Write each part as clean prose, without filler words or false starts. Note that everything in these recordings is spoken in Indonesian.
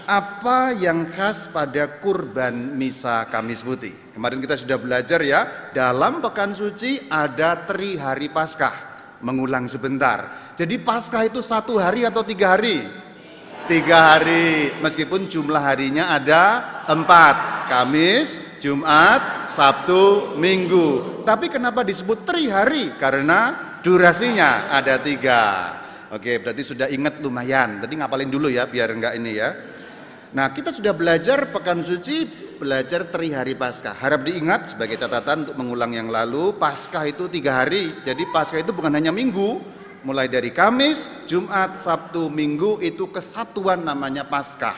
apa yang khas pada kurban misa Kamis Putih? Kemarin kita sudah belajar ya, dalam pekan suci ada 3 hari Paskah. Mengulang sebentar. Jadi Paskah itu 1 hari atau 3 hari? 3 hari. Meskipun jumlah harinya ada 4. Kamis, Jumat, Sabtu, Minggu. Tapi kenapa disebut 3 hari? Karena durasinya ada 3. Oke, berarti sudah ingat lumayan. Tadi ngapalin dulu ya, biar enggak ini ya. Nah, kita sudah belajar pekan suci, belajar 3 hari Paskah. Harap diingat sebagai catatan untuk mengulang yang lalu, Paskah itu 3 hari. Jadi Paskah itu bukan hanya minggu, mulai dari Kamis, Jumat, Sabtu, Minggu itu kesatuan namanya Paskah.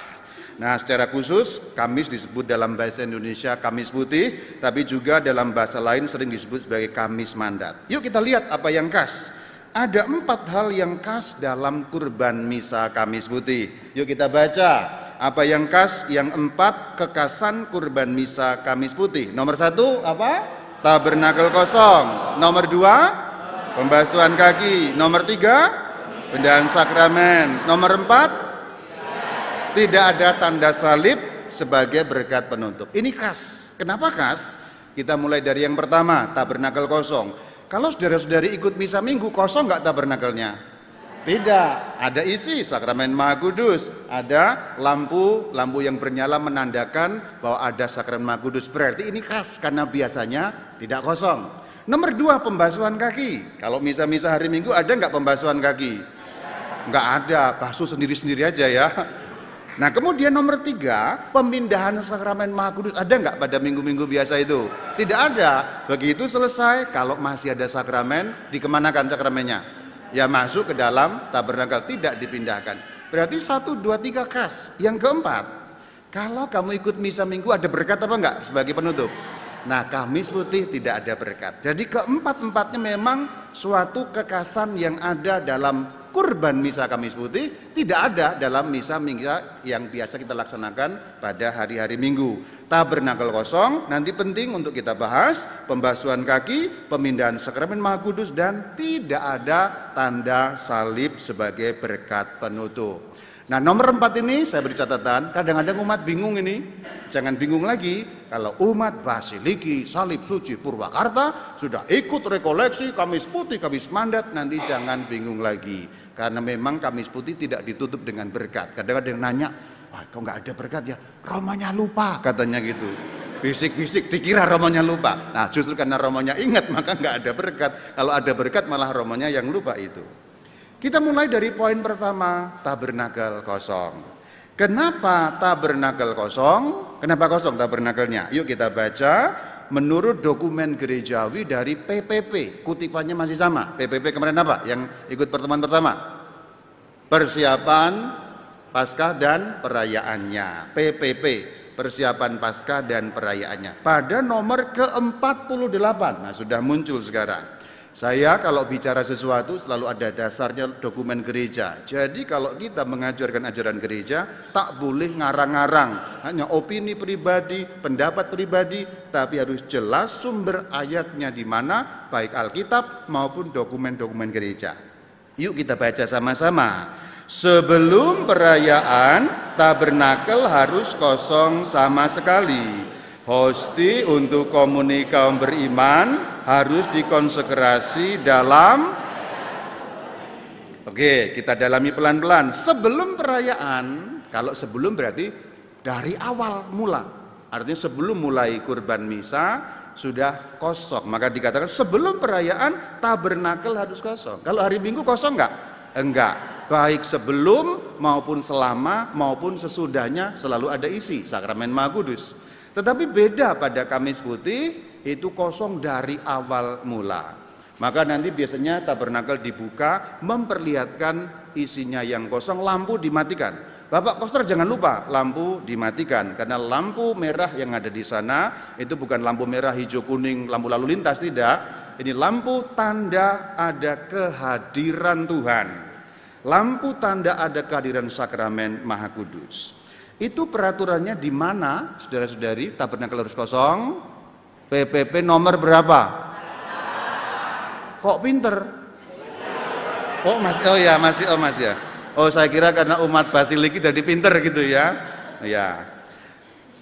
Nah, secara khusus Kamis disebut dalam bahasa Indonesia Kamis Putih, tapi juga dalam bahasa lain sering disebut sebagai Kamis Mandat. Yuk kita lihat apa yang khas. Ada 4 hal yang khas dalam kurban misa Kamis Putih. Yuk kita baca. Apa yang khas? Yang 4 kekasan kurban misa Kamis Putih. Nomor 1 apa? Tabernakel kosong. Nomor 2 pembasuhan kaki. Nomor 3 pendahan sakramen. Nomor 4 tidak ada tanda salib sebagai berkat penutup. Ini khas. Kenapa khas? Kita mulai dari yang pertama, tabernakel kosong. Kalau saudara-saudari ikut misa minggu, kosong nggak tabernakelnya? Tidak, ada isi sakramen Maha Kudus, ada lampu yang bernyala menandakan bahwa ada sakramen Maha Kudus. Berarti ini khas karena biasanya tidak kosong. Nomor 2 pembasuhan kaki. Kalau misa-misa hari Minggu ada nggak pembasuhan kaki? Nggak ada, basuh sendiri-sendiri aja ya. Nah kemudian nomor 3 pemindahan sakramen Maha Kudus. Ada nggak pada minggu-minggu biasa itu? Tidak ada. Begitu selesai, kalau masih ada sakramen, dikemanakan sakramennya? Ya masuk ke dalam tabernakel, tidak dipindahkan. Berarti 1, 2, 3 khas. Yang keempat, kalau kamu ikut misa minggu ada berkat apa enggak sebagai penutup? Nah Kamis Putih tidak ada berkat. Jadi keempat-empatnya memang suatu kekhasan yang ada dalam kurban misa Kamis Putih, tidak ada dalam misa-misa yang biasa kita laksanakan pada hari-hari Minggu. Tabernakel kosong, nanti penting untuk kita bahas, pembasuhan kaki, pemindahan sakramen Maha Kudus, dan tidak ada tanda salib sebagai berkat penutup. Nah nomor 4 ini saya beri catatan, kadang-kadang umat bingung ini, jangan bingung lagi, kalau umat Basiliki, Salib Suci, Purwakarta sudah ikut rekoleksi Kamis Putih, Kamis Mandat, nanti jangan bingung lagi, karena memang Kamis Putih tidak ditutup dengan berkat. Kadang-kadang nanya, wah kok nggak ada berkat ya, romonya lupa katanya gitu, bisik-bisik dikira romonya lupa. Nah justru karena romonya ingat maka nggak ada berkat, kalau ada berkat malah romonya yang lupa itu. Kita mulai dari poin pertama, tabernakel kosong. Kenapa tabernakel kosong? Kenapa kosong tabernakelnya? Yuk kita baca menurut dokumen gerejawi dari PPP. Kutipannya masih sama. PPP kemarin apa? Yang ikut pertemuan pertama? Persiapan Paskah dan perayaannya. PPP, persiapan Paskah dan perayaannya. Pada nomor ke-48. Nah, sudah muncul sekarang. Saya kalau bicara sesuatu selalu ada dasarnya dokumen gereja. Jadi kalau kita mengajarkan ajaran gereja, tak boleh ngarang-ngarang. Hanya opini pribadi, pendapat pribadi, tapi harus jelas sumber ayatnya di mana, baik Alkitab maupun dokumen-dokumen gereja. Yuk kita baca sama-sama. Sebelum perayaan, tabernakel harus kosong sama sekali. Hosti untuk komuni kaum beriman harus dikonsekrasi dalam. Oke, kita dalami pelan-pelan. Sebelum perayaan, kalau sebelum berarti dari awal mula. Artinya sebelum mulai kurban misa sudah kosong. Maka dikatakan sebelum perayaan tabernakel harus kosong. Kalau hari Minggu kosong enggak? Enggak. Baik sebelum maupun selama maupun sesudahnya selalu ada isi sakramen Maha Kudus. Tetapi beda pada Kamis Putih, itu kosong dari awal mula. Maka nanti biasanya tabernakel dibuka, memperlihatkan isinya yang kosong, lampu dimatikan. Bapak Koster jangan lupa, lampu dimatikan. Karena lampu merah yang ada di sana, itu bukan lampu merah, hijau, kuning, lampu lalu lintas, tidak. Ini lampu tanda ada kehadiran Tuhan. Lampu tanda ada kehadiran sakramen Maha Kudus. Itu peraturannya di mana, saudara-saudari, tabernakel harus kosong? PPP nomor berapa? Kok pinter? Oh masih ya. Oh saya kira karena umat Basiliki jadi pinter gitu ya. Ya.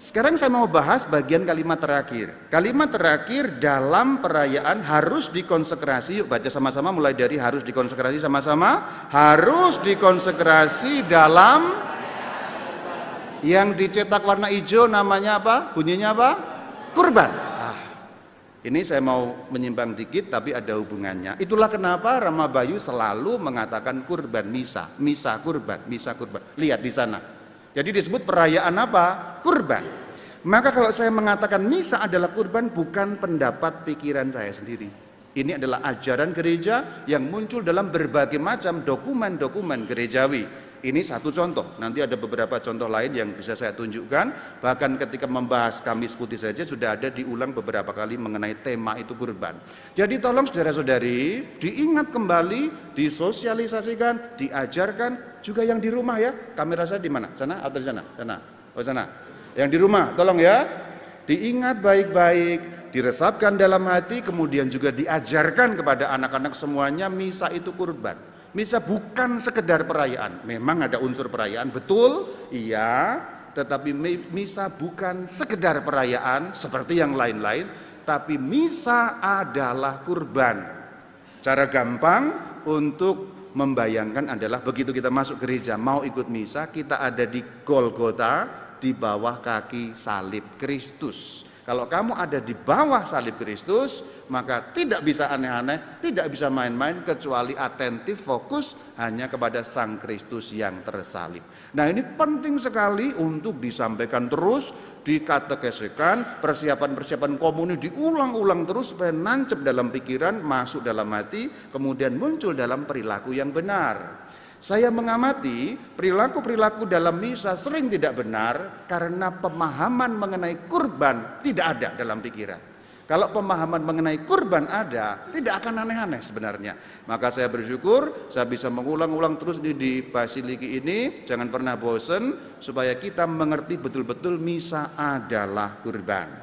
Sekarang saya mau bahas bagian kalimat terakhir. Kalimat terakhir dalam perayaan harus dikonsekrasi. Yuk baca sama-sama mulai dari harus dikonsekrasi sama-sama. Harus dikonsekrasi dalam yang dicetak warna hijau namanya apa? Bunyinya apa? Kurban. Ini saya mau menyimpang dikit tapi ada hubungannya. Itulah kenapa Rama Bayu selalu mengatakan kurban misa, misa kurban, misa kurban. Lihat di sana. Jadi disebut perayaan apa? Kurban. Maka kalau saya mengatakan misa adalah kurban bukan pendapat pikiran saya sendiri. Ini adalah ajaran gereja yang muncul dalam berbagai macam dokumen-dokumen gerejawi. Ini satu contoh, nanti ada beberapa contoh lain yang bisa saya tunjukkan. Bahkan ketika membahas Kamis Putih saja sudah ada diulang beberapa kali mengenai tema itu kurban. Jadi tolong saudara-saudari diingat kembali, disosialisasikan, diajarkan. Juga yang di rumah ya, kamera saya di mana? Sana atau di sana? Sana, oh sana. Yang di rumah tolong ya, diingat baik-baik, diresapkan dalam hati, kemudian juga diajarkan kepada anak-anak semuanya misa itu kurban. Misa bukan sekedar perayaan, memang ada unsur perayaan, betul, iya, tetapi misa bukan sekedar perayaan seperti yang lain-lain, tapi misa adalah kurban. Cara gampang untuk membayangkan adalah begitu kita masuk gereja, mau ikut misa, kita ada di Golgota, di bawah kaki salib Kristus. Kalau kamu ada di bawah salib Kristus, maka tidak bisa aneh-aneh, tidak bisa main-main, kecuali atentif, fokus hanya kepada Sang Kristus yang tersalib. Nah ini penting sekali untuk disampaikan terus, dikatekesikan, persiapan-persiapan komuni diulang-ulang terus supaya nancep dalam pikiran, masuk dalam hati, kemudian muncul dalam perilaku yang benar. Saya mengamati perilaku-perilaku dalam misa sering tidak benar karena pemahaman mengenai kurban tidak ada dalam pikiran. Kalau pemahaman mengenai kurban ada, tidak akan aneh-aneh sebenarnya. Maka saya bersyukur saya bisa mengulang-ulang terus di Basiliki ini, jangan pernah bosan supaya kita mengerti betul-betul misa adalah kurban.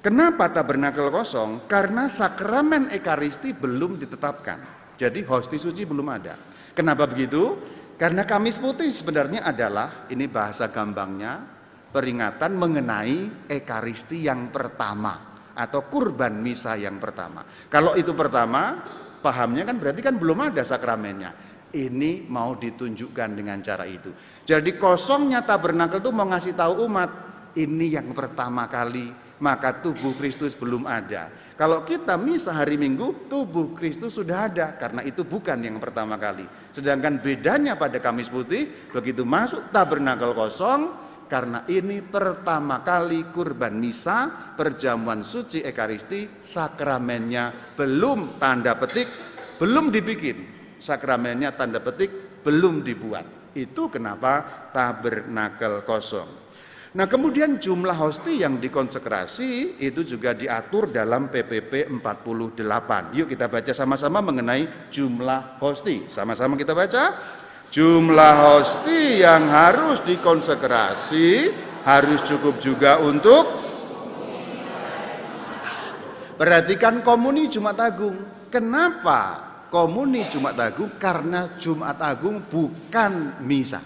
Kenapa tabernakel kosong? Karena sakramen Ekaristi belum ditetapkan. Jadi hosti suci belum ada. Kenapa begitu? Karena Kamis Putih sebenarnya adalah, ini bahasa gampangnya, peringatan mengenai Ekaristi yang pertama atau kurban misa yang pertama. Kalau itu pertama, pahamnya kan berarti kan belum ada sakramennya. Ini mau ditunjukkan dengan cara itu. Jadi kosongnya tabernakel itu mau ngasih tahu umat, ini yang pertama kali, maka tubuh Kristus belum ada. Kalau kita misa hari Minggu, tubuh Kristus sudah ada, karena itu bukan yang pertama kali. Sedangkan bedanya pada Kamis Putih, begitu masuk tabernakel kosong, karena ini pertama kali kurban misa, perjamuan suci Ekaristi, sakramennya belum tanda petik, belum dibikin. Sakramennya tanda petik, belum dibuat. Itu kenapa tabernakel kosong. Nah kemudian jumlah hosti yang dikonsekrasi itu juga diatur dalam PPP 48. Yuk kita baca sama-sama mengenai jumlah hosti. Sama-sama kita baca. Jumlah hosti yang harus dikonsekrasi harus cukup juga untuk perhatikan komuni Jumat Agung. Kenapa komuni Jumat Agung? Karena Jumat Agung bukan misa.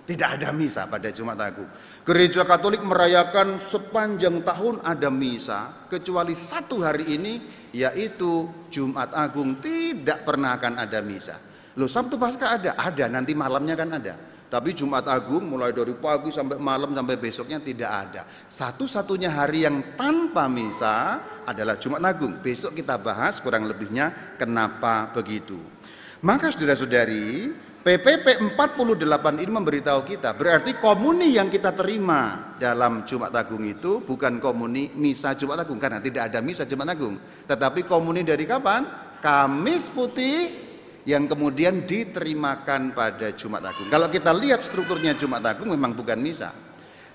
Tidak ada misa pada Jumat Agung. Gereja Katolik merayakan sepanjang tahun ada misa, kecuali satu hari ini, yaitu Jumat Agung tidak pernah akan ada misa. Loh, Sabtu Paskah ada, nanti malamnya kan ada. Tapi Jumat Agung mulai dari pagi sampai malam sampai besoknya tidak ada. Satu-satunya hari yang tanpa misa adalah Jumat Agung. Besok kita bahas kurang lebihnya kenapa begitu. Maka saudara-saudari, PPP 48 ini memberitahu kita, berarti komuni yang kita terima dalam Jumat Agung itu bukan komuni misa Jumat Agung, karena tidak ada misa Jumat Agung, tetapi komuni dari kapan? Kamis Putih yang kemudian diterimakan pada Jumat Agung. Kalau kita lihat strukturnya Jumat Agung memang bukan misa.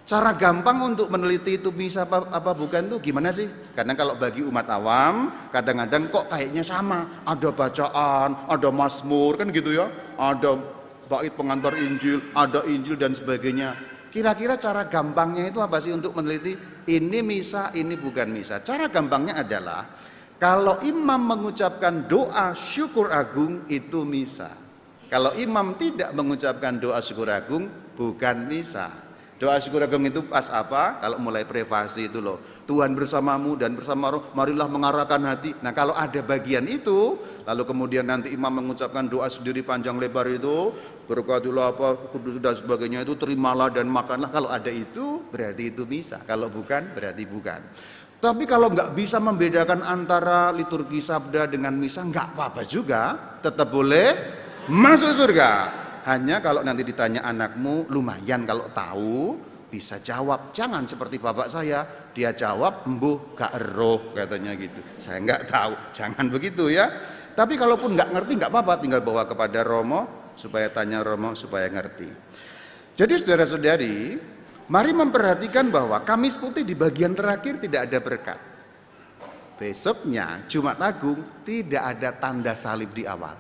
Cara gampang untuk meneliti itu misa apa bukan tuh gimana sih? Karena kalau bagi umat awam kadang-kadang kok kayaknya sama, ada bacaan, ada mazmur kan gitu ya, ada bait pengantar Injil, ada Injil dan sebagainya. Kira-kira cara gampangnya itu apa sih untuk meneliti ini misa, ini bukan misa? Cara gampangnya adalah kalau imam mengucapkan doa syukur agung itu misa. Kalau imam tidak mengucapkan doa syukur agung bukan misa. Doa syukur agung itu pas apa? Kalau mulai privasi itu loh. Tuhan bersamamu dan bersama roh, marilah mengarahkan hati. Nah kalau ada bagian itu, lalu kemudian nanti imam mengucapkan doa sendiri panjang lebar itu, berkatilah apa, kudus dan sebagainya itu, terimalah dan makanlah. Kalau ada itu, berarti itu misa. Kalau bukan, berarti bukan. Tapi kalau nggak bisa membedakan antara liturgi sabda dengan misa, nggak apa-apa juga. Tetap boleh masuk surga. Hanya kalau nanti ditanya anakmu, lumayan kalau tahu, bisa jawab. Jangan seperti bapak saya, dia jawab, embuh gak eruh katanya gitu. Saya nggak tahu, jangan begitu ya. Tapi kalaupun nggak ngerti nggak apa-apa, tinggal bawa kepada Romo, supaya tanya Romo, supaya ngerti. Jadi saudara-saudari, mari memperhatikan bahwa Kamis Putih di bagian terakhir tidak ada berkat. Besoknya Jumat Agung tidak ada tanda salib di awal.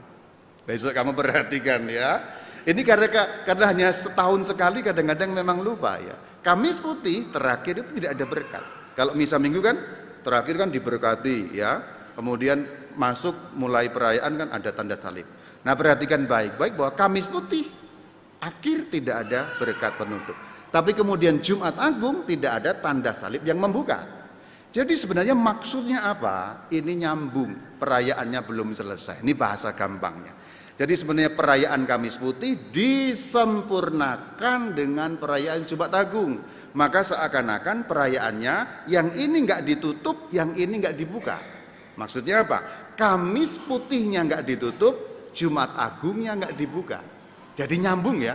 Besok kamu perhatikan ya. Ini karena hanya setahun sekali kadang-kadang memang lupa ya. Kamis Putih terakhir itu tidak ada berkat. Kalau misa minggu kan terakhir kan diberkati ya. Kemudian masuk mulai perayaan kan ada tanda salib. Nah perhatikan baik-baik bahwa Kamis Putih akhir tidak ada berkat penutup. Tapi kemudian Jumat Agung tidak ada tanda salib yang membuka. Jadi sebenarnya maksudnya apa? Ini nyambung, perayaannya belum selesai. Ini bahasa gampangnya. Jadi sebenarnya perayaan Kamis Putih disempurnakan dengan perayaan Jumat Agung. Maka seakan-akan perayaannya yang ini nggak ditutup, yang ini nggak dibuka. Maksudnya apa? Kamis Putihnya nggak ditutup, Jumat Agungnya nggak dibuka. Jadi nyambung ya.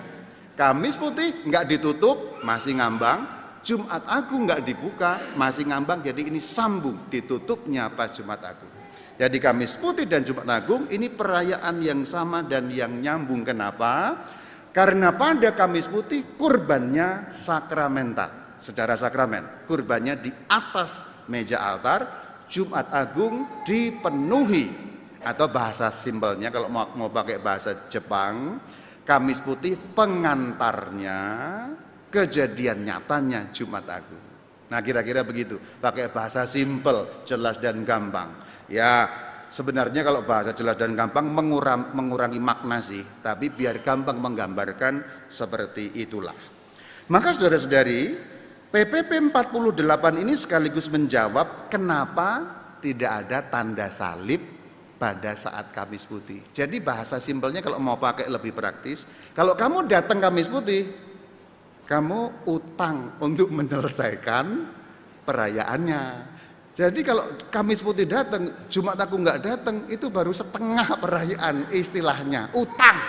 Kamis Putih nggak ditutup, masih ngambang. Jumat Agung nggak dibuka, masih ngambang. Jadi ini sambung, ditutupnya pas Jumat Agung. Jadi Kamis Putih dan Jumat Agung ini perayaan yang sama dan yang nyambung. Kenapa? Karena pada Kamis Putih kurbannya sakramental, secara sakramen. Kurbannya di atas meja altar. Jumat Agung dipenuhi, atau bahasa simpelnya kalau mau pakai bahasa Jepang, Kamis Putih pengantarnya kejadian nyatanya Jumat Agung. Nah kira-kira begitu, pakai bahasa simpel, jelas dan gampang. Ya sebenarnya kalau bahasa jelas dan gampang mengurangi makna sih, tapi biar gampang menggambarkan seperti itulah. Maka saudara-saudari, PPP 48 ini sekaligus menjawab kenapa tidak ada tanda salib pada saat Kamis Putih. Jadi bahasa simpelnya kalau mau pakai lebih praktis, kalau kamu datang Kamis Putih, kamu utang untuk menyelesaikan perayaannya. Jadi kalau Kamis Putih datang, Jumat Agung nggak datang, itu baru setengah perayaan istilahnya, utang.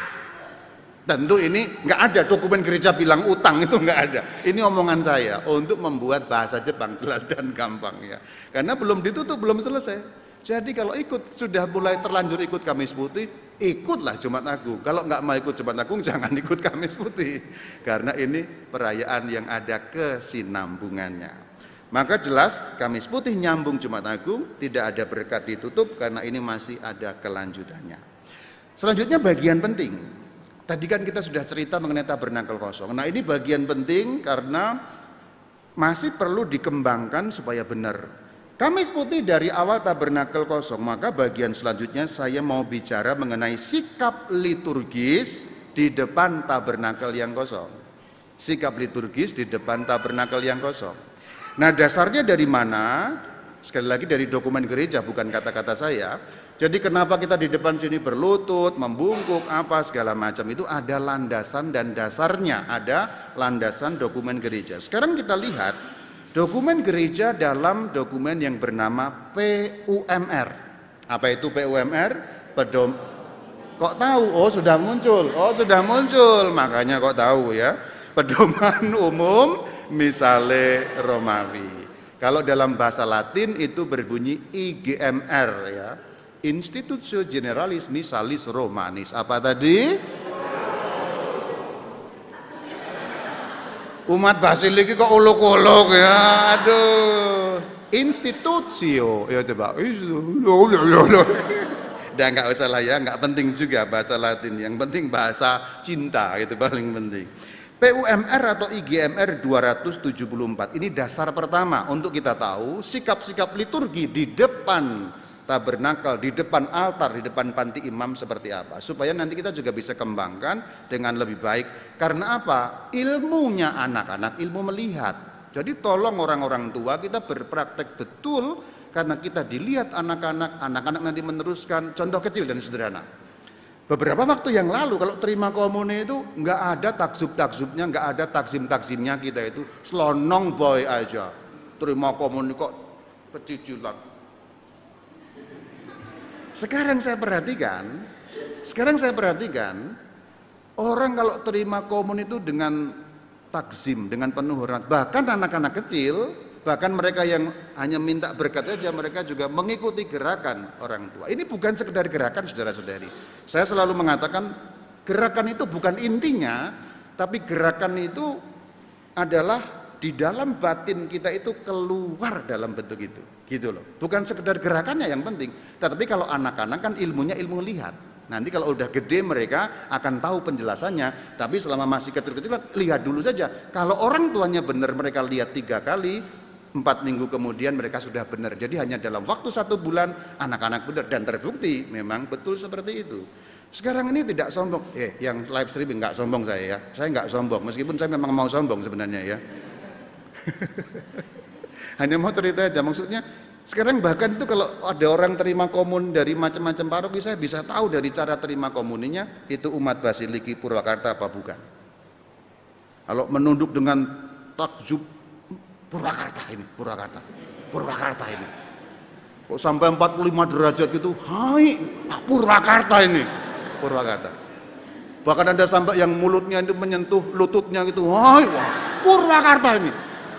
Tentu ini nggak ada dokumen gereja bilang utang, itu nggak ada. Ini omongan saya untuk membuat bahasa Jepang jelas dan gampang ya. Karena belum ditutup, belum selesai. Jadi kalau sudah mulai terlanjur ikut Kamis Putih, ikutlah Jumat Agung. Kalau nggak mau ikut Jumat Agung, jangan ikut Kamis Putih. Karena ini perayaan yang ada kesinambungannya. Maka jelas Kamis Putih nyambung Jumat Agung, tidak ada berkat ditutup karena ini masih ada kelanjutannya. Selanjutnya bagian penting. Tadi kan kita sudah cerita mengenai tabernakel kosong. Nah ini bagian penting karena masih perlu dikembangkan supaya benar. Kamis Putih dari awal tabernakel kosong, maka bagian selanjutnya saya mau bicara mengenai sikap liturgis di depan tabernakel yang kosong. Sikap liturgis di depan tabernakel yang kosong. Nah dasarnya dari mana? Sekali lagi dari dokumen gereja, bukan kata-kata saya. Jadi kenapa kita di depan sini berlutut, membungkuk, apa segala macam, itu ada landasan dan dasarnya, ada landasan dokumen gereja. Sekarang kita lihat dokumen gereja dalam dokumen yang bernama PUMR. Apa itu PUMR? Kok tahu? Oh sudah muncul, makanya kok tahu ya. Pedoman umum Misale Romawi. Kalau dalam bahasa Latin itu berbunyi IGMR ya. Institutio Generalis Missalis Romanis. Apa tadi? Umat Basilik kok uluk-uluk ya. Aduh. Institutio. Ya coba. Udah nggak usah lah ya, nggak penting juga bahasa Latin. Yang penting bahasa cinta itu paling penting. PUMR atau IGMR 274 ini dasar pertama untuk kita tahu sikap-sikap liturgi di depan tabernakel, di depan altar, di depan panti imam seperti apa, supaya nanti kita juga bisa kembangkan dengan lebih baik. Karena apa? Ilmunya anak-anak, ilmu melihat. Jadi tolong orang-orang tua kita berpraktek betul, karena kita dilihat anak-anak, anak-anak nanti meneruskan. Contoh kecil dan sederhana. Beberapa waktu yang lalu kalau terima komuni itu nggak ada takzub-takzubnya, nggak ada takzim-takzimnya, kita itu selonong boy aja. Terima komuni kok pecicilan. Sekarang saya perhatikan orang kalau terima komun itu dengan takzim, dengan penuh hormat. Bahkan anak-anak kecil, bahkan mereka yang hanya minta berkat saja, mereka juga mengikuti gerakan orang tua. Ini bukan sekedar gerakan, saudara-saudari. Saya selalu mengatakan gerakan itu bukan intinya, tapi gerakan itu adalah di dalam batin kita itu keluar dalam bentuk itu, gitu loh. Bukan sekedar gerakannya yang penting, tetapi kalau anak-anak kan ilmunya ilmu lihat. Nanti kalau udah gede mereka akan tahu penjelasannya, tapi selama masih kecil-kecil lihat dulu saja. Kalau orang tuanya benar, mereka lihat 3 kali, 4 minggu kemudian mereka sudah benar. Jadi hanya dalam waktu 1 bulan anak-anak benar, dan terbukti memang betul seperti itu. Sekarang ini tidak sombong, yang live streaming nggak sombong saya ya, saya nggak sombong, meskipun saya memang mau sombong sebenarnya ya. Hanya mau cerita aja, maksudnya sekarang bahkan itu kalau ada orang terima komun dari macam-macam paroki, saya bisa tahu dari cara terima komuninya itu umat Basiliki Purwakarta apa bukan. Kalau menunduk dengan takjub, Purwakarta ini kok sampai 45 derajat gitu, hai Purwakarta ini, Purwakarta. Bahkan ada sampai yang mulutnya itu menyentuh lututnya gitu, hai wah Purwakarta ini.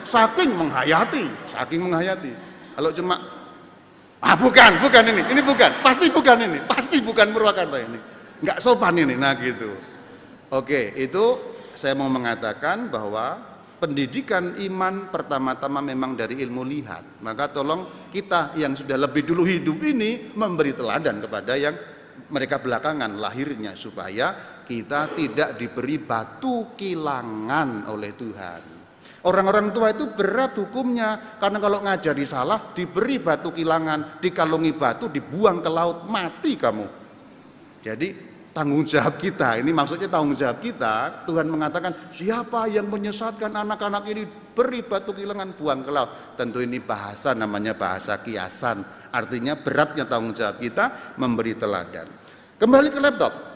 Saking menghayati. Kalau cuma bukan ini bukan, pasti bukan Purwakarta ini. Enggak sopan ini, nah gitu. Oke, itu saya mau mengatakan bahwa pendidikan iman pertama-tama memang dari ilmu lihat. Maka tolong kita yang sudah lebih dulu hidup ini memberi teladan kepada yang mereka belakangan lahirnya, supaya kita tidak diberi batu kilangan oleh Tuhan. Orang-orang tua itu berat hukumnya, karena kalau ngajari salah diberi batu kilangan, dikalungi batu, dibuang ke laut, mati kamu. Jadi tanggung jawab kita, ini maksudnya tanggung jawab kita. Tuhan mengatakan siapa yang menyesatkan anak-anak ini, beri batu kilangan, buang ke laut. Tentu ini bahasa, namanya bahasa kiasan, artinya beratnya tanggung jawab kita memberi teladan. Kembali ke laptop.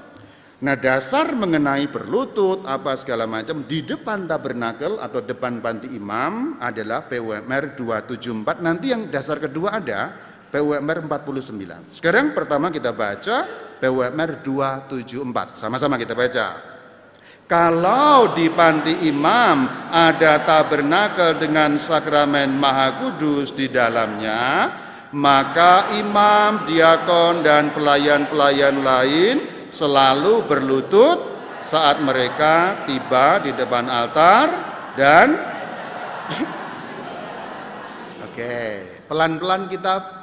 Nah, dasar mengenai berlutut apa segala macam di depan tabernakel atau depan panti imam adalah PUMR 274. Nanti yang dasar kedua ada PUMR 49. Sekarang pertama kita baca PUMR 274. Sama-sama kita baca. Kalau di panti imam ada tabernakel dengan sakramen Maha Kudus di dalamnya, maka imam, diakon, dan pelayan-pelayan lain selalu berlutut saat mereka tiba di depan altar dan oke, pelan-pelan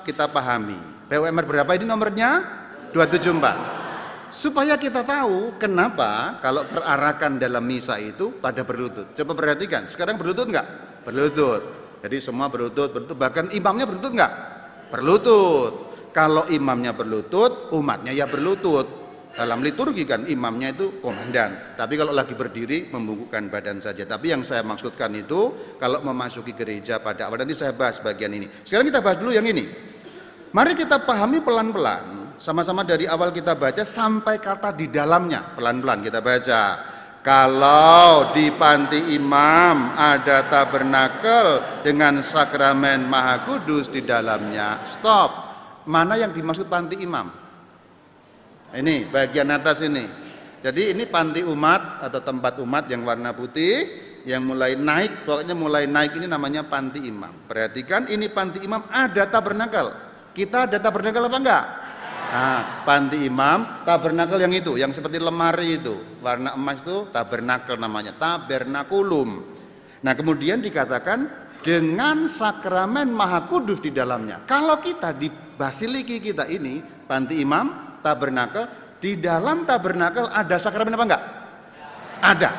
kita pahami. PUMR berapa ini nomornya? 274. Supaya kita tahu kenapa kalau perarakan dalam misa itu pada berlutut. Coba perhatikan, sekarang berlutut enggak? Berlutut. Jadi semua berlutut, bahkan imamnya berlutut enggak? Berlutut. Kalau imamnya berlutut, umatnya ya berlutut. Dalam liturgi kan imamnya itu komandan, tapi kalau lagi berdiri membungkukkan badan saja. Tapi yang saya maksudkan itu kalau memasuki gereja pada awal, nanti saya bahas bagian ini. Sekarang kita bahas dulu yang ini. Mari kita pahami pelan-pelan, sama-sama dari awal kita baca sampai kata di dalamnya. Pelan-pelan kita baca. Kalau di panti imam ada tabernakel dengan sakramen Maha Kudus di dalamnya. Stop. Mana yang dimaksud panti imam? Ini bagian atas ini. Jadi ini panti umat atau tempat umat yang warna putih, yang mulai naik, pokoknya mulai naik ini namanya panti imam. Perhatikan, ini panti imam ada tabernakel. Kita ada tabernakel apa enggak? Nah, panti imam, tabernakel yang itu, yang seperti lemari itu, warna emas itu tabernakel namanya, tabernakulum. Nah, kemudian dikatakan dengan sakramen Maha Kudus di dalamnya. Kalau kita di Basiliki kita ini, panti imam, tabernakel, di dalam tabernakel ada sakramen apa enggak? Ada.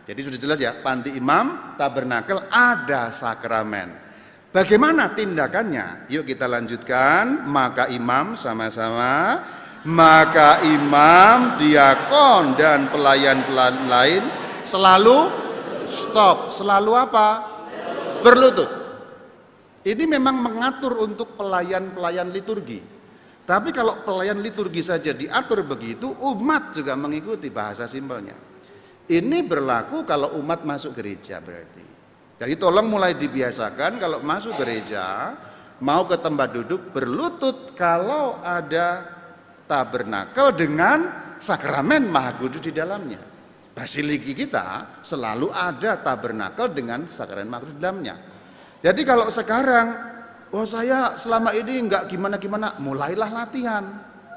Jadi sudah jelas ya, panti imam, tabernakel ada sakramen. Bagaimana tindakannya? Yuk kita lanjutkan. Maka imam sama-sama, maka imam, diakon dan pelayan-pelayan lain selalu stop. Selalu apa? Berlutut. Ini memang mengatur untuk pelayan-pelayan liturgi. Tapi kalau pelayan liturgi saja diatur begitu, umat juga mengikuti, bahasa simpelnya. Ini berlaku kalau umat masuk gereja berarti. Jadi tolong mulai dibiasakan kalau masuk gereja, mau ke tempat duduk berlutut kalau ada tabernakel dengan sakramen Maha Kudus di dalamnya. Basiliki kita selalu ada tabernakel dengan sakramen Maha Kudus di dalamnya. Jadi kalau sekarang, oh saya selama ini enggak gimana-gimana, mulailah latihan.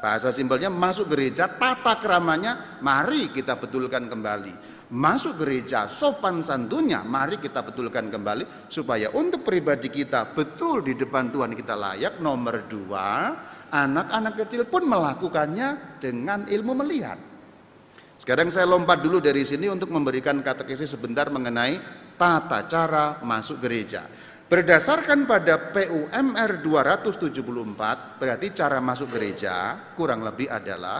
Bahasa simpelnya masuk gereja, tata keramanya mari kita betulkan kembali. Masuk gereja, sopan santunnya mari kita betulkan kembali, supaya untuk pribadi kita betul di depan Tuhan kita layak. Nomor 2, anak-anak kecil pun melakukannya dengan ilmu melihat. Sekarang saya lompat dulu dari sini untuk memberikan katekesis sebentar mengenai tata cara masuk gereja. Berdasarkan pada PUMR 274, berarti cara masuk gereja kurang lebih adalah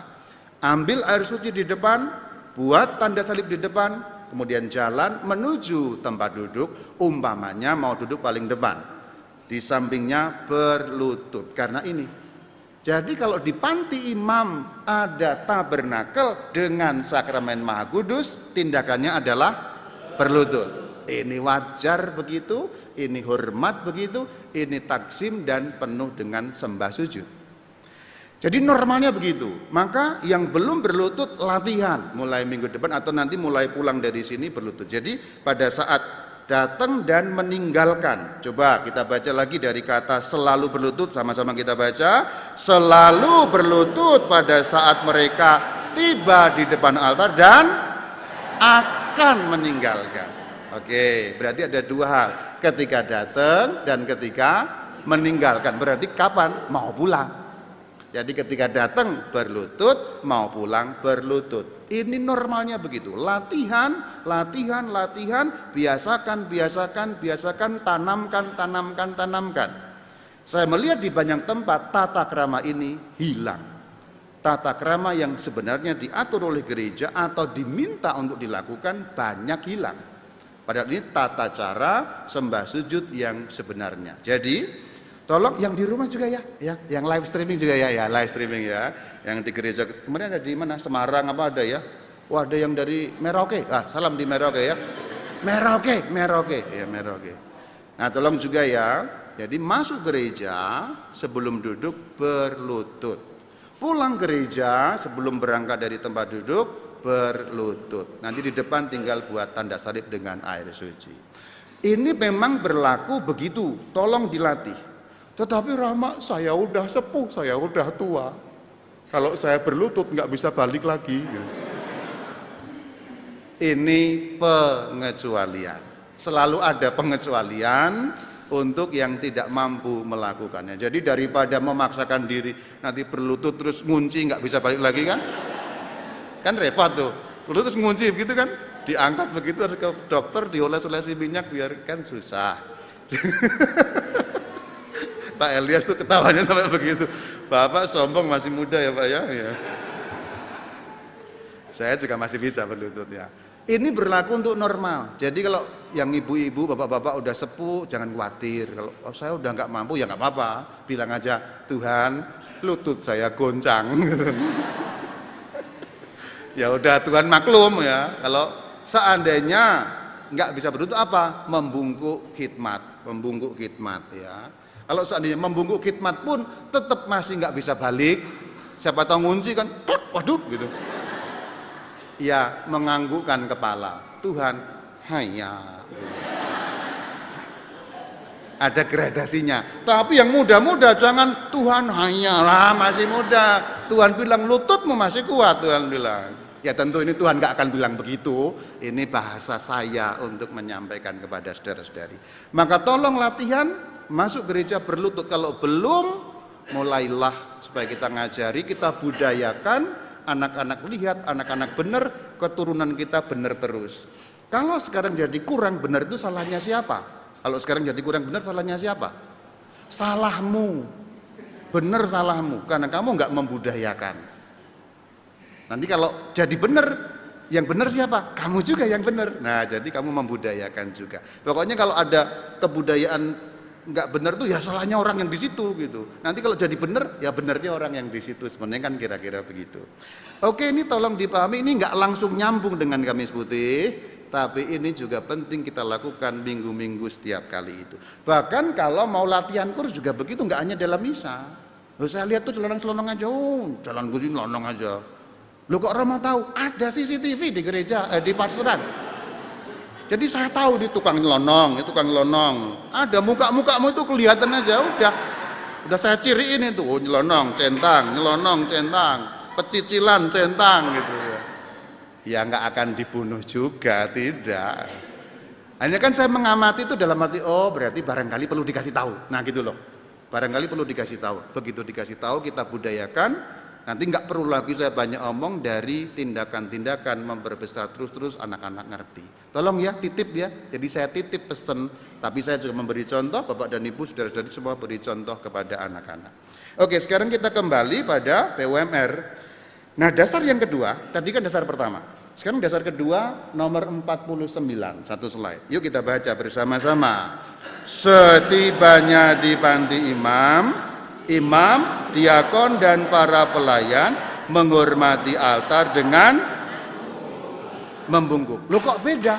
ambil air suci di depan, buat tanda salib di depan, kemudian jalan menuju tempat duduk, umpamanya mau duduk paling depan. Di sampingnya berlutut, karena ini. Jadi kalau di panti imam ada tabernakel dengan sakramen Maha Kudus, tindakannya adalah berlutut. Ini wajar begitu, ini hormat begitu, ini taksim dan penuh dengan sembah sujud. Jadi normalnya begitu. Maka yang belum berlutut latihan mulai minggu depan atau nanti mulai pulang dari sini berlutut. Jadi pada saat datang dan meninggalkan, coba kita baca lagi dari kata selalu berlutut, sama-sama kita baca. Selalu berlutut pada saat mereka tiba di depan altar dan akan meninggalkan. Oke, berarti ada 2 hal, ketika datang dan ketika meninggalkan. Berarti kapan? Mau pulang. Jadi ketika datang berlutut, mau pulang berlutut. Ini normalnya begitu. Latihan, latihan, latihan, biasakan, tanamkan. Saya melihat di banyak tempat tata krama ini hilang. Tata krama yang sebenarnya diatur oleh gereja atau diminta untuk dilakukan banyak hilang. Padahal ini tata cara sembah sujud yang sebenarnya. Jadi tolong yang di rumah juga ya, yang live streaming juga ya, live streaming ya, yang di gereja. Kemarin ada di mana? Semarang apa ada ya? Wah, ada yang dari Merauke. Salam di Merauke ya. Merauke. Ya, Merauke. Nah, tolong juga ya. Jadi masuk gereja sebelum duduk berlutut. Pulang gereja sebelum berangkat dari tempat duduk berlutut. Nanti di depan tinggal buat tanda salib dengan air suci. Ini memang berlaku begitu. Tolong dilatih. Tetapi Rama, saya udah sepuh, saya udah tua. Kalau saya berlutut nggak bisa balik lagi. Ini pengecualian. Selalu ada pengecualian untuk yang tidak mampu melakukannya. Jadi daripada memaksakan diri nanti berlutut terus ngunci nggak bisa balik lagi kan? Kan repot tuh. Berlutut terus ngunci begitu kan? Diangkat begitu harus ke dokter dioles-olesi minyak biar kan susah. Pak Elias tuh ketawanya sampai begitu. Bapak sombong masih muda ya Pak ya. Saya juga masih bisa berlutut ya. Ini berlaku untuk normal. Jadi kalau yang ibu-ibu, bapak-bapak udah sepuh, jangan khawatir. Kalau saya udah nggak mampu ya nggak apa-apa. Bilang aja, Tuhan, lutut saya goncang. Ya udah Tuhan maklum ya. Kalau seandainya nggak bisa berlutut apa? Membungkuk khidmat ya. Kalau seandainya membungkuk khidmat pun tetap masih nggak bisa balik. Siapa tahu ngunci kan, waduh gitu. Ya menganggukkan kepala. Tuhan, hanya. Ada gradasinya. Tapi yang muda-muda jangan Tuhan hanya lah masih muda. Tuhan bilang lututmu masih kuat, Tuhan bilang. Ya tentu ini Tuhan nggak akan bilang begitu. Ini bahasa saya untuk menyampaikan kepada saudara-saudari. Maka tolong latihan. Masuk gereja berlutut, kalau belum mulailah supaya kita ngajari, kita budayakan anak-anak lihat, anak-anak benar, keturunan kita benar terus. Kalau sekarang jadi kurang benar itu salahnya siapa? Kalau sekarang jadi kurang benar, salahnya siapa? Salahmu. Benar salahmu, karena kamu nggak membudayakan. Nanti kalau jadi benar, yang benar siapa? Kamu juga yang benar. Nah, jadi kamu membudayakan juga. Pokoknya kalau ada kebudayaan nggak benar tuh ya salahnya orang yang di situ gitu. Nanti kalau jadi benar, ya benarnya orang yang di situ. Sebenarnya kan kira-kira begitu. Oke, ini tolong dipahami, ini nggak langsung nyambung dengan Kamis Putih, tapi ini juga penting kita lakukan minggu-minggu setiap kali itu. Bahkan kalau mau latihan kurs juga begitu, nggak hanya dalam misa. Loh, saya lihat tuh celonong-celonong aja, jalan gue ini celonong aja. Loh, kok orang mau tahu? Ada CCTV di gereja, di pastoran. Jadi saya tahu di tukang nyelonong, itu tukang nyelonong. Ada muka-mukamu itu kelihatan aja, udah saya ciriin itu, oh, nyelonong, centang, pecicilan, centang gitu ya. Ya nggak akan dibunuh juga, tidak. Hanya kan saya mengamati itu dalam arti, oh berarti barangkali perlu dikasih tahu. Nah gitu loh, barangkali perlu dikasih tahu. Begitu dikasih tahu kita budayakan. Nanti nggak perlu lagi saya banyak omong dari tindakan-tindakan memperbesar terus-terus anak-anak ngerti. Tolong ya, titip ya. Jadi saya titip pesan, tapi saya juga memberi contoh, Bapak dan Ibu, saudara-saudari semua beri contoh kepada anak-anak. Oke, sekarang kita kembali pada PUMR. Nah, dasar yang kedua, tadi kan dasar pertama. Sekarang dasar kedua nomor 49, satu slide. Yuk kita baca bersama-sama. Setibanya di panti imam, diakon dan para pelayan menghormati altar dengan membungkuk. Loh kok beda?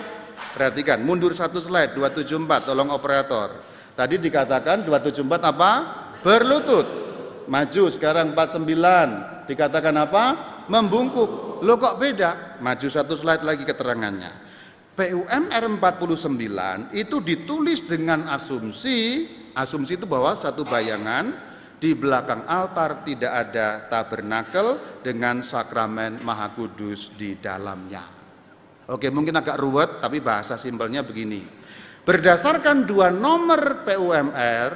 Perhatikan, mundur satu slide, 274, tolong operator. Tadi dikatakan 274 apa? Berlutut. Maju, sekarang 49, dikatakan apa? Membungkuk. Loh kok beda? Maju satu slide lagi keterangannya. PUMR 49 itu ditulis dengan asumsi itu bahwa satu bayangan, di belakang altar tidak ada tabernakel dengan sakramen Maha Kudus di dalamnya. Oke, mungkin agak ruwet, tapi bahasa simpelnya begini. Berdasarkan dua nomor PUMR,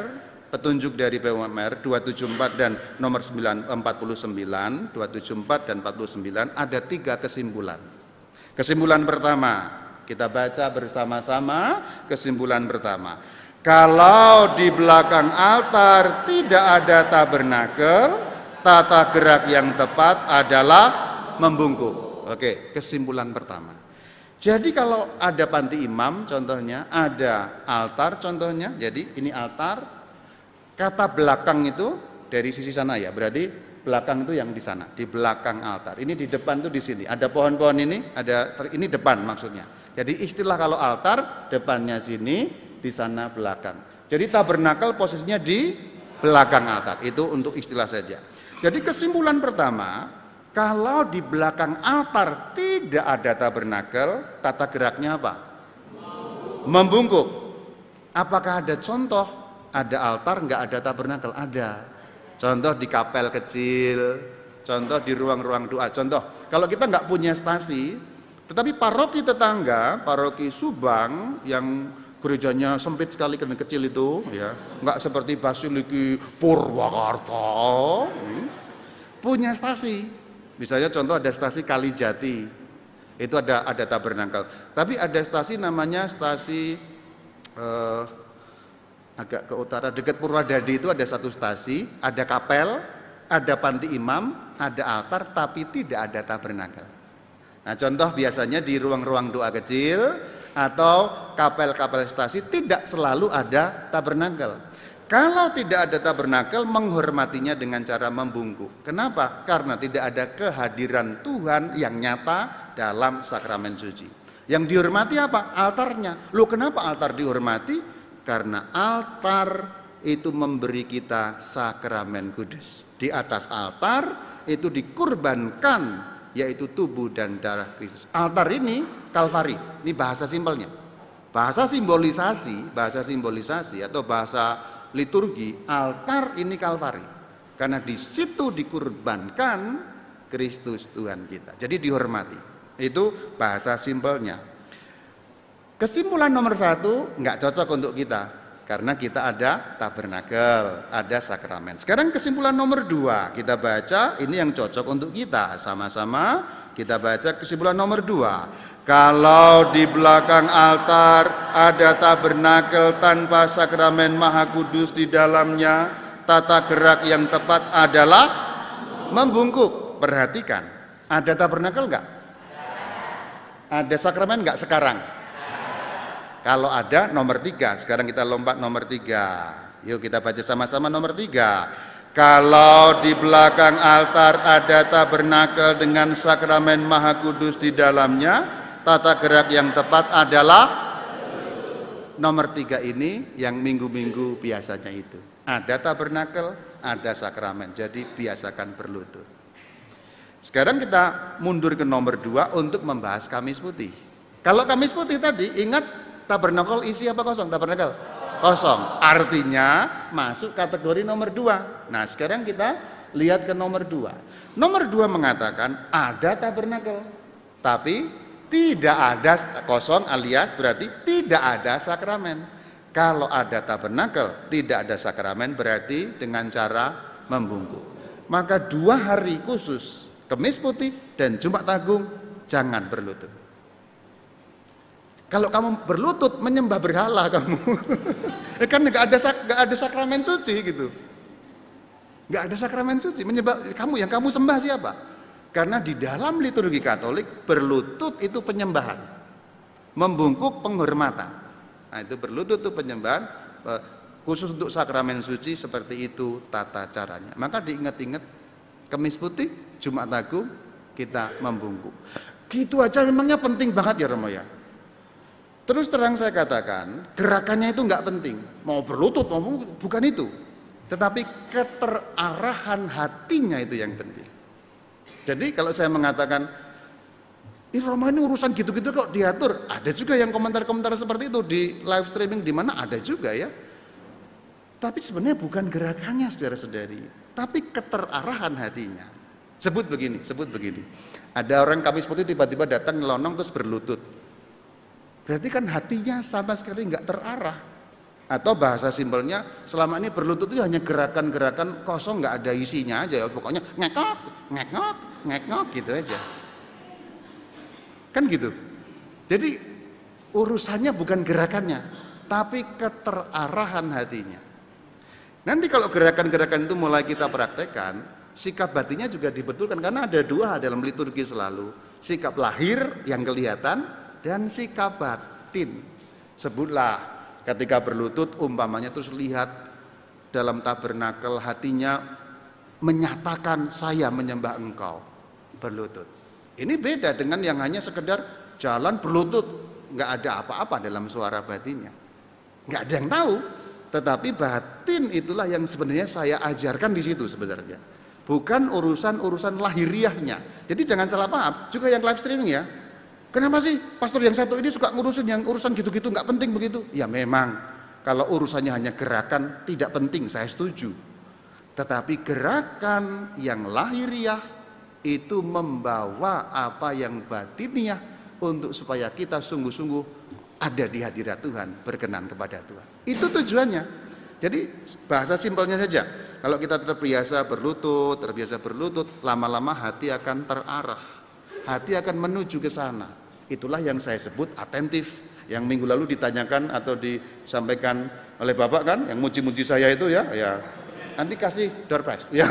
petunjuk dari PUMR 274 dan nomor 49, 274 dan 49, ada tiga kesimpulan. Kesimpulan pertama, kita baca bersama-sama kesimpulan pertama. Kalau di belakang altar tidak ada tabernakel, tata gerak yang tepat adalah membungkuk. Oke, kesimpulan pertama. Jadi kalau ada panti imam contohnya, ada altar contohnya, jadi ini altar, kata belakang itu dari sisi sana ya, berarti belakang itu yang di sana, di belakang altar. Ini di depan tuh di sini, ada pohon-pohon ini, ini depan maksudnya. Jadi istilah kalau altar, depannya sini, di sana belakang. Jadi tabernakel posisinya di belakang altar. Itu untuk istilah saja. Jadi kesimpulan pertama, kalau di belakang altar tidak ada tabernakel, tata geraknya apa? Membungkuk. Apakah ada contoh? Ada altar nggak ada tabernakel? Ada. Contoh di kapel kecil, contoh di ruang-ruang doa. Contoh, kalau kita nggak punya stasi, tetapi paroki tetangga, paroki Subang yang gerejanya sempit sekali dan kecil itu, ya, nggak seperti Basiliki Purwakarta, punya stasi. Misalnya contoh ada stasi Kalijati, itu ada tabernakel. Tapi ada stasi namanya stasi agak ke utara, dekat Purwadadi itu ada satu stasi, ada kapel, ada panti imam, ada altar, tapi tidak ada tabernakel. Nah, contoh biasanya di ruang-ruang doa kecil atau kapel-kapel stasi tidak selalu ada tabernakel. Kalau tidak ada tabernakel, menghormatinya dengan cara membungkuk. Kenapa? Karena tidak ada kehadiran Tuhan yang nyata dalam sakramen suci. Yang dihormati apa? Altarnya. Loh, kenapa altar dihormati? Karena altar itu memberi kita sakramen kudus. Di atas altar itu dikurbankan, yaitu tubuh dan darah Kristus. Altar ini Kalvari, ini bahasa simpelnya. Bahasa simbolisasi atau bahasa liturgi, altar ini Kalvari. Karena di situ dikurbankan Kristus Tuhan kita. Jadi dihormati. Itu bahasa simpelnya. Kesimpulan nomor 1, nggak cocok untuk kita. Karena kita ada tabernakel, ada sakramen. Sekarang kesimpulan nomor 2, kita baca ini yang cocok untuk kita. Sama-sama kita baca kesimpulan nomor 2. Kalau di belakang altar ada tabernakel tanpa sakramen Maha Kudus di dalamnya, tata gerak yang tepat adalah membungkuk. Perhatikan, ada tabernakel enggak? Ada sakramen enggak sekarang? Kalau ada, nomor 3. Sekarang kita lompat nomor 3. Yuk kita baca sama-sama nomor 3. Kalau di belakang altar ada tabernakel dengan sakramen Maha Kudus di dalamnya, tata gerak yang tepat adalah nomor 3 ini yang minggu-minggu biasanya itu. Ada tabernakel, ada sakramen. Jadi biasakan berlutut. Sekarang kita mundur ke nomor 2 untuk membahas Kamis Putih. Kalau Kamis Putih tadi, ingat tabernakel isi apa kosong? Tabernakel kosong. Artinya masuk kategori nomor 2. Nah sekarang kita lihat ke nomor 2. Nomor 2 mengatakan ada tabernakel, tapi tidak ada kosong, alias berarti tidak ada sakramen. Kalau ada tabernakel, tidak ada sakramen, berarti dengan cara membungkuk. Maka 2 hari khusus, Kamis Putih dan Jumat Agung, jangan berlutut. Kalau kamu berlutut, menyembah berhala kamu. Kan nggak ada sakramen suci gitu. Nggak ada sakramen suci. Menyembah yang kamu sembah siapa? Karena di dalam liturgi Katolik, berlutut itu penyembahan, membungkuk penghormatan. Nah itu berlutut itu penyembahan, khusus untuk sakramen suci seperti itu tata caranya. Maka diingat-ingat, Kamis Putih, Jumat Agung kita membungkuk. Gitu aja memangnya penting banget ya Romo ya. Terus terang saya katakan, gerakannya itu nggak penting. Mau berlutut, bukan itu. Tetapi keterarahan hatinya itu yang penting. Jadi kalau saya mengatakan, Romo ini urusan gitu-gitu kok diatur. Ada juga yang komentar-komentar seperti itu di live streaming, di mana ada juga ya. Tapi sebenarnya bukan gerakannya saudara-saudari, tapi keterarahan hatinya. Sebut begini. Ada orang Kamis Putih tiba-tiba datang nyelonong terus berlutut. Berarti kan hatinya sama sekali nggak terarah. Atau bahasa simpelnya, selama ini berlutut itu hanya gerakan-gerakan kosong, nggak ada isinya aja. Pokoknya ngekok gitu aja. Kan gitu. Jadi urusannya bukan gerakannya, tapi keterarahan hatinya. Nanti kalau gerakan-gerakan itu mulai kita praktekkan, sikap batinnya juga dibetulkan. Karena ada 2 dalam liturgi selalu. Sikap lahir yang kelihatan dan sikap batin. Sebutlah ketika berlutut umpamanya terus lihat dalam tabernakel hatinya menyatakan saya menyembah engkau, berlutut. Ini beda dengan yang hanya sekedar jalan berlutut, nggak ada apa-apa dalam suara batinnya, nggak ada yang tahu. Tetapi batin itulah yang sebenarnya saya ajarkan di situ sebenarnya, bukan urusan lahiriahnya. Jadi jangan salah paham. Juga yang live streaming ya, kenapa sih pastor yang satu ini suka ngurusin yang urusan gitu-gitu nggak penting begitu? Ya memang kalau urusannya hanya gerakan tidak penting, saya setuju. Tetapi gerakan yang lahiriah itu membawa apa yang batiniah untuk supaya kita sungguh-sungguh ada di hadirat Tuhan, berkenan kepada Tuhan. Itu tujuannya. Jadi bahasa simpelnya saja, kalau kita terbiasa berlutut, lama-lama hati akan terarah. Hati akan menuju ke sana. Itulah yang saya sebut atentif. Yang minggu lalu ditanyakan atau disampaikan oleh Bapak kan, yang muji-muji saya itu ya. Nanti kasih door prize. Ya.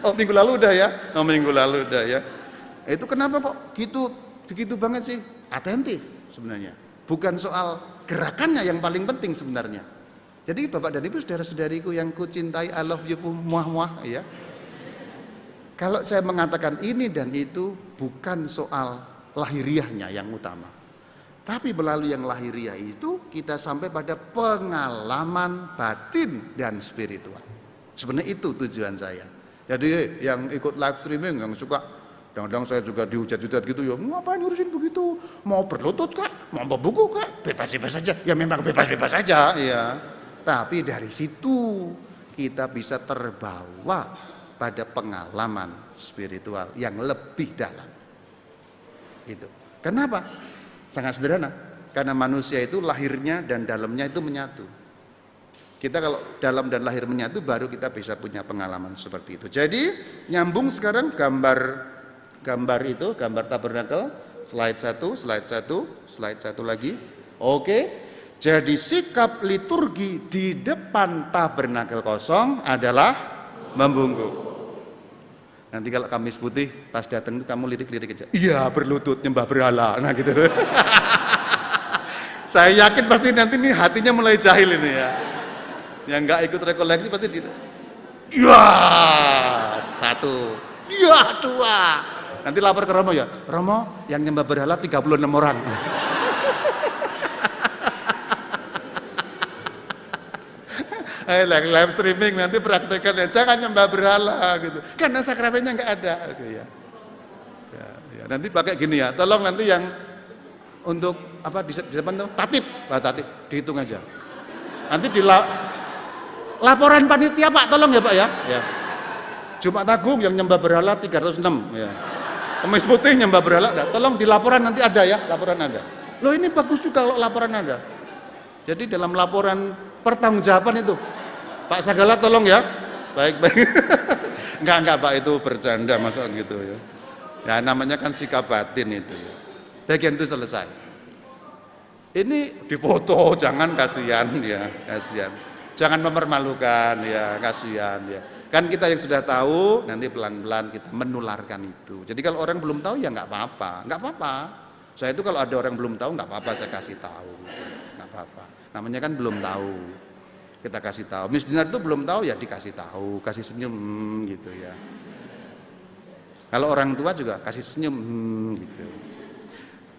Minggu lalu udah ya. Itu kenapa kok begitu banget sih? Atentif sebenarnya. Bukan soal gerakannya yang paling penting sebenarnya. Jadi Bapak dan Ibu saudara-saudariku yang kucintai, I love you muah-muah ya. Kalau saya mengatakan ini dan itu bukan soal lahiriahnya yang utama. Tapi melalui yang lahiriah itu kita sampai pada pengalaman batin dan spiritual. Sebenarnya itu tujuan saya. Jadi yang ikut live streaming yang suka, kadang-kadang saya juga dihujat-hujat gitu ya, ngapain ngurusin begitu? Mau berlutut kak? Mau berbuku kak? Bebas-bebas saja. Ya memang bebas-bebas saja ya. Tapi dari situ kita bisa terbawa pada pengalaman spiritual yang lebih dalam. Gitu. Kenapa? Sangat sederhana. Karena manusia itu lahirnya dan dalamnya itu menyatu. Kita kalau dalam dan lahir menyatu baru kita bisa punya pengalaman seperti itu. Jadi nyambung sekarang gambar tabernakel Slide satu lagi. Oke. Jadi sikap liturgi di depan tabernakel kosong adalah membungkuk. Nanti kalau Kamis Putih pas datang itu kamu lirik-lirik aja. Iya, berlutut nyembah berhala. Nah gitu. Saya yakin pasti nanti nih hatinya mulai jahil ini ya. Yang nggak ikut rekoleksi pasti iya, 1. Iya, 2. Nanti lapor ke Romo ya. Romo, yang nyembah berhala 36 orang. Live streaming nanti praktekkan ya, jangan nyembah berhala gitu. Karena sakramennya nggak ada gitu ya. Ya. Nanti pakai gini ya. Tolong nanti yang untuk apa di depan tuh tatip, tatip dihitung aja. Nanti di laporan panitia Pak, tolong ya Pak ya. Ya. Jumat Agung yang nyembah berhala 306 ya. Kamis Putih nyembah berhala, tolong di laporan nanti ada ya, laporan ada. Loh ini bagus juga kalau laporan ada. Jadi dalam laporan pertanggungjawaban itu, Pak Sagala tolong ya. Baik. Enggak Pak, itu bercanda masa gitu ya. Ya namanya kan sikap batin itu ya. Bagian itu selesai. Ini difoto, jangan kasihan ya, kasihan. Jangan mempermalukan ya, kasihan ya. Kan kita yang sudah tahu, nanti pelan-pelan kita menularkan itu. Jadi kalau orang belum tahu ya nggak apa-apa. Saya itu kalau ada orang belum tahu nggak apa-apa, saya kasih tahu, nggak apa-apa. Namanya kan belum tahu, kita kasih tahu. Miss Dinar itu belum tahu ya dikasih tahu, kasih senyum gitu ya. Kalau orang tua juga kasih senyum gitu.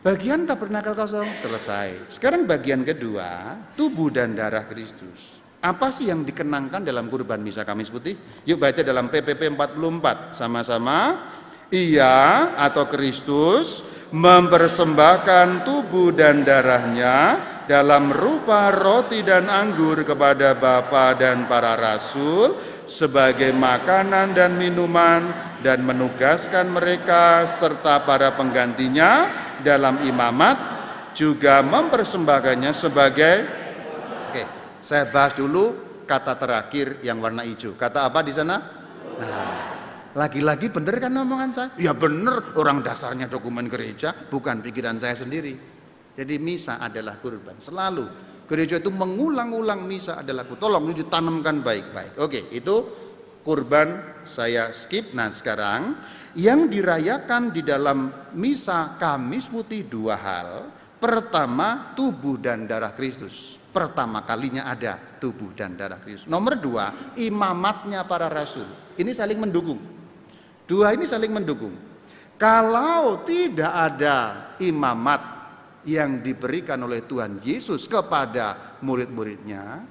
Bagian tabernakel kosong selesai. Sekarang bagian kedua, tubuh dan darah Kristus. Apa sih yang dikenangkan dalam kurban misa Kamis Putih? Yuk baca dalam PPP 44 sama-sama. Ia atau Kristus mempersembahkan tubuh dan darahnya dalam rupa roti dan anggur kepada Bapa dan para rasul sebagai makanan dan minuman, dan menugaskan mereka serta para penggantinya dalam imamat, juga mempersembahkannya sebagai saya bahas dulu kata terakhir yang warna hijau. Kata apa di sana? Nah, lagi-lagi bener kan omongan saya? Ya bener, orang dasarnya dokumen gereja, bukan pikiran saya sendiri. Jadi misa adalah kurban. Selalu gereja itu mengulang-ulang misa adalah kurban. Tolong ditanamkan baik-baik. Oke, itu kurban saya skip. Nah sekarang yang dirayakan di dalam misa Kamis Putih 2 hal. Pertama, tubuh dan darah Kristus. Pertama kalinya ada tubuh dan darah Kristus. Nomor 2, imamatnya para rasul. Ini saling mendukung. 2 ini saling mendukung. Kalau tidak ada imamat yang diberikan oleh Tuhan Yesus kepada murid-muridnya,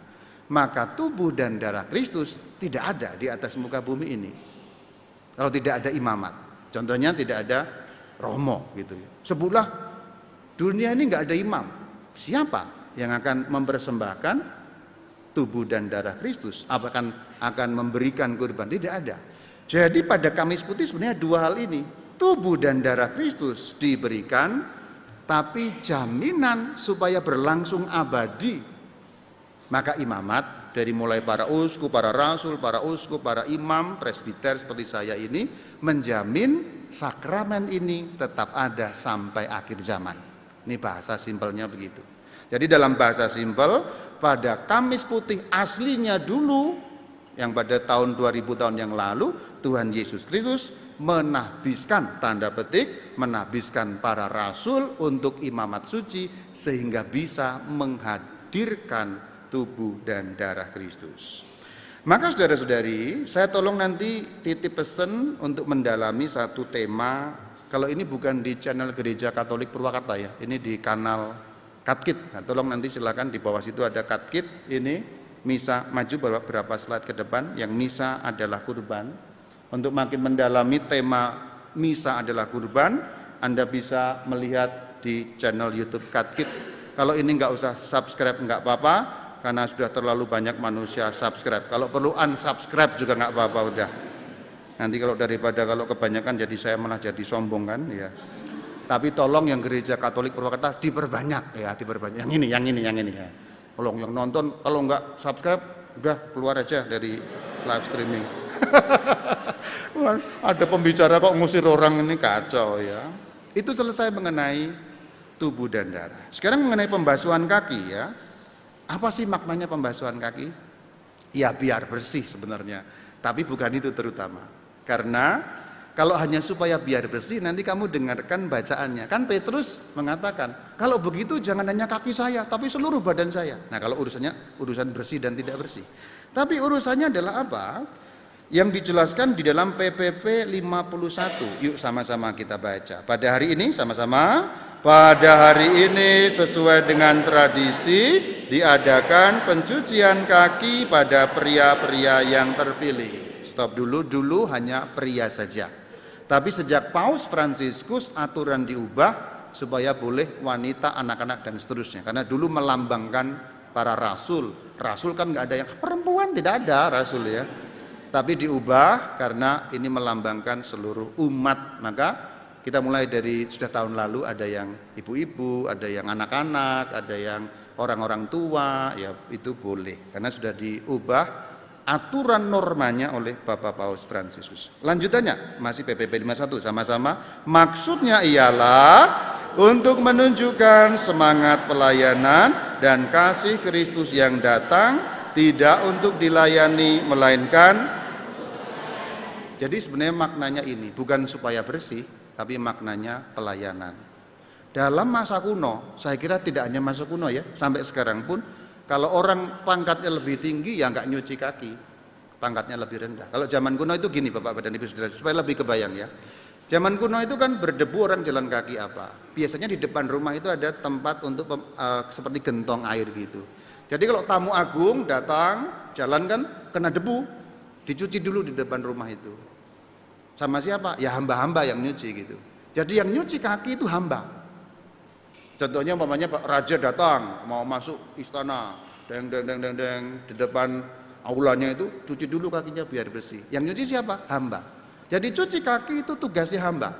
maka tubuh dan darah Kristus tidak ada di atas muka bumi ini. Kalau tidak ada imamat. Contohnya tidak ada romo gitu ya. Sebutlah dunia ini nggak ada imam. Siapa yang akan mempersembahkan tubuh dan darah Kristus? Akan memberikan kurban? Tidak ada. Jadi pada Kamis Putih sebenarnya 2 hal ini. Tubuh dan darah Kristus diberikan, tapi jaminan supaya berlangsung abadi. Maka imamat dari mulai para uskup, para rasul, para imam, presbiter seperti saya ini menjamin sakramen ini tetap ada sampai akhir zaman. Ini bahasa simpelnya begitu. Jadi dalam bahasa simpel, pada Kamis Putih aslinya dulu, yang pada tahun 2000 tahun yang lalu, Tuhan Yesus Kristus menahbiskan, tanda petik, menahbiskan para rasul untuk imamat suci, sehingga bisa menghadirkan tubuh dan darah Kristus. Maka saudara-saudari, saya tolong nanti titip pesan untuk mendalami satu tema. Kalau ini bukan di channel Gereja Katolik Purwakarta ya, ini di kanal Katkit. Nah, tolong nanti silakan di bawah situ ada Katkit. Ini misa, maju beberapa slide ke depan, yang misa adalah kurban. Untuk makin mendalami tema misa adalah kurban, Anda bisa melihat di channel YouTube Katkit. Kalau ini nggak usah subscribe nggak apa-apa, karena sudah terlalu banyak manusia subscribe. Kalau perlu unsubscribe juga nggak apa-apa udah. Nanti kalau kalau kebanyakan jadi saya malah jadi sombong kan ya. Tapi tolong yang Gereja Katolik Purwakarta diperbanyak ya, diperbanyak. Yang ini ya. Tolong yang nonton, kalau nggak subscribe udah keluar aja dari live streaming. Ada pembicara kok ngusir orang, ini kacau ya. Itu selesai mengenai tubuh dan darah. Sekarang mengenai pembasuhan kaki ya. Apa sih maknanya pembasuhan kaki? Ya biar bersih sebenarnya. Tapi bukan itu terutama. Karena kalau hanya supaya biar bersih, nanti kamu dengarkan bacaannya. Kan Petrus mengatakan, kalau begitu jangan hanya kaki saya, tapi seluruh badan saya. Nah kalau urusan bersih dan tidak bersih. Tapi urusannya adalah apa? Yang dijelaskan di dalam PPP 51. Yuk sama-sama kita baca. Pada hari ini sama-sama. Pada hari ini sesuai dengan tradisi diadakan pencucian kaki pada pria-pria yang terpilih. Stop dulu hanya pria saja. Tapi sejak Paus Fransiskus aturan diubah supaya boleh wanita, anak-anak dan seterusnya. Karena dulu melambangkan para rasul. Rasul kan nggak ada yang perempuan, tidak ada rasul ya. Tapi diubah karena ini melambangkan seluruh umat. Maka kita mulai dari sudah tahun lalu ada yang ibu-ibu, ada yang anak-anak, ada yang orang-orang tua, ya itu boleh. Karena sudah diubah aturan normanya oleh Bapak Paus Fransiskus. Lanjutannya masih PPP 51 sama-sama. Maksudnya ialah untuk menunjukkan semangat pelayanan dan kasih Kristus yang datang, tidak untuk dilayani melainkan. Jadi sebenarnya maknanya ini bukan supaya bersih, tapi maknanya pelayanan. Dalam masa kuno, saya kira tidak hanya masa kuno ya, sampai sekarang pun kalau orang pangkatnya lebih tinggi ya nggak nyuci kaki, pangkatnya lebih rendah. Kalau zaman kuno itu gini Bapak dan Ibu Saudara, supaya lebih kebayang ya. Zaman kuno itu kan berdebu orang jalan kaki apa? Biasanya di depan rumah itu ada tempat untuk seperti gentong air gitu. Jadi kalau tamu agung datang, jalan kan kena debu, dicuci dulu di depan rumah itu. Sama siapa? Ya hamba-hamba yang nyuci gitu. Jadi yang nyuci kaki itu hamba. Contohnya umpamanya Pak Raja datang mau masuk istana, deng di depan aulanya itu cuci dulu kakinya biar bersih. Yang nyuci siapa? Hamba. Jadi cuci kaki itu tugasnya hamba.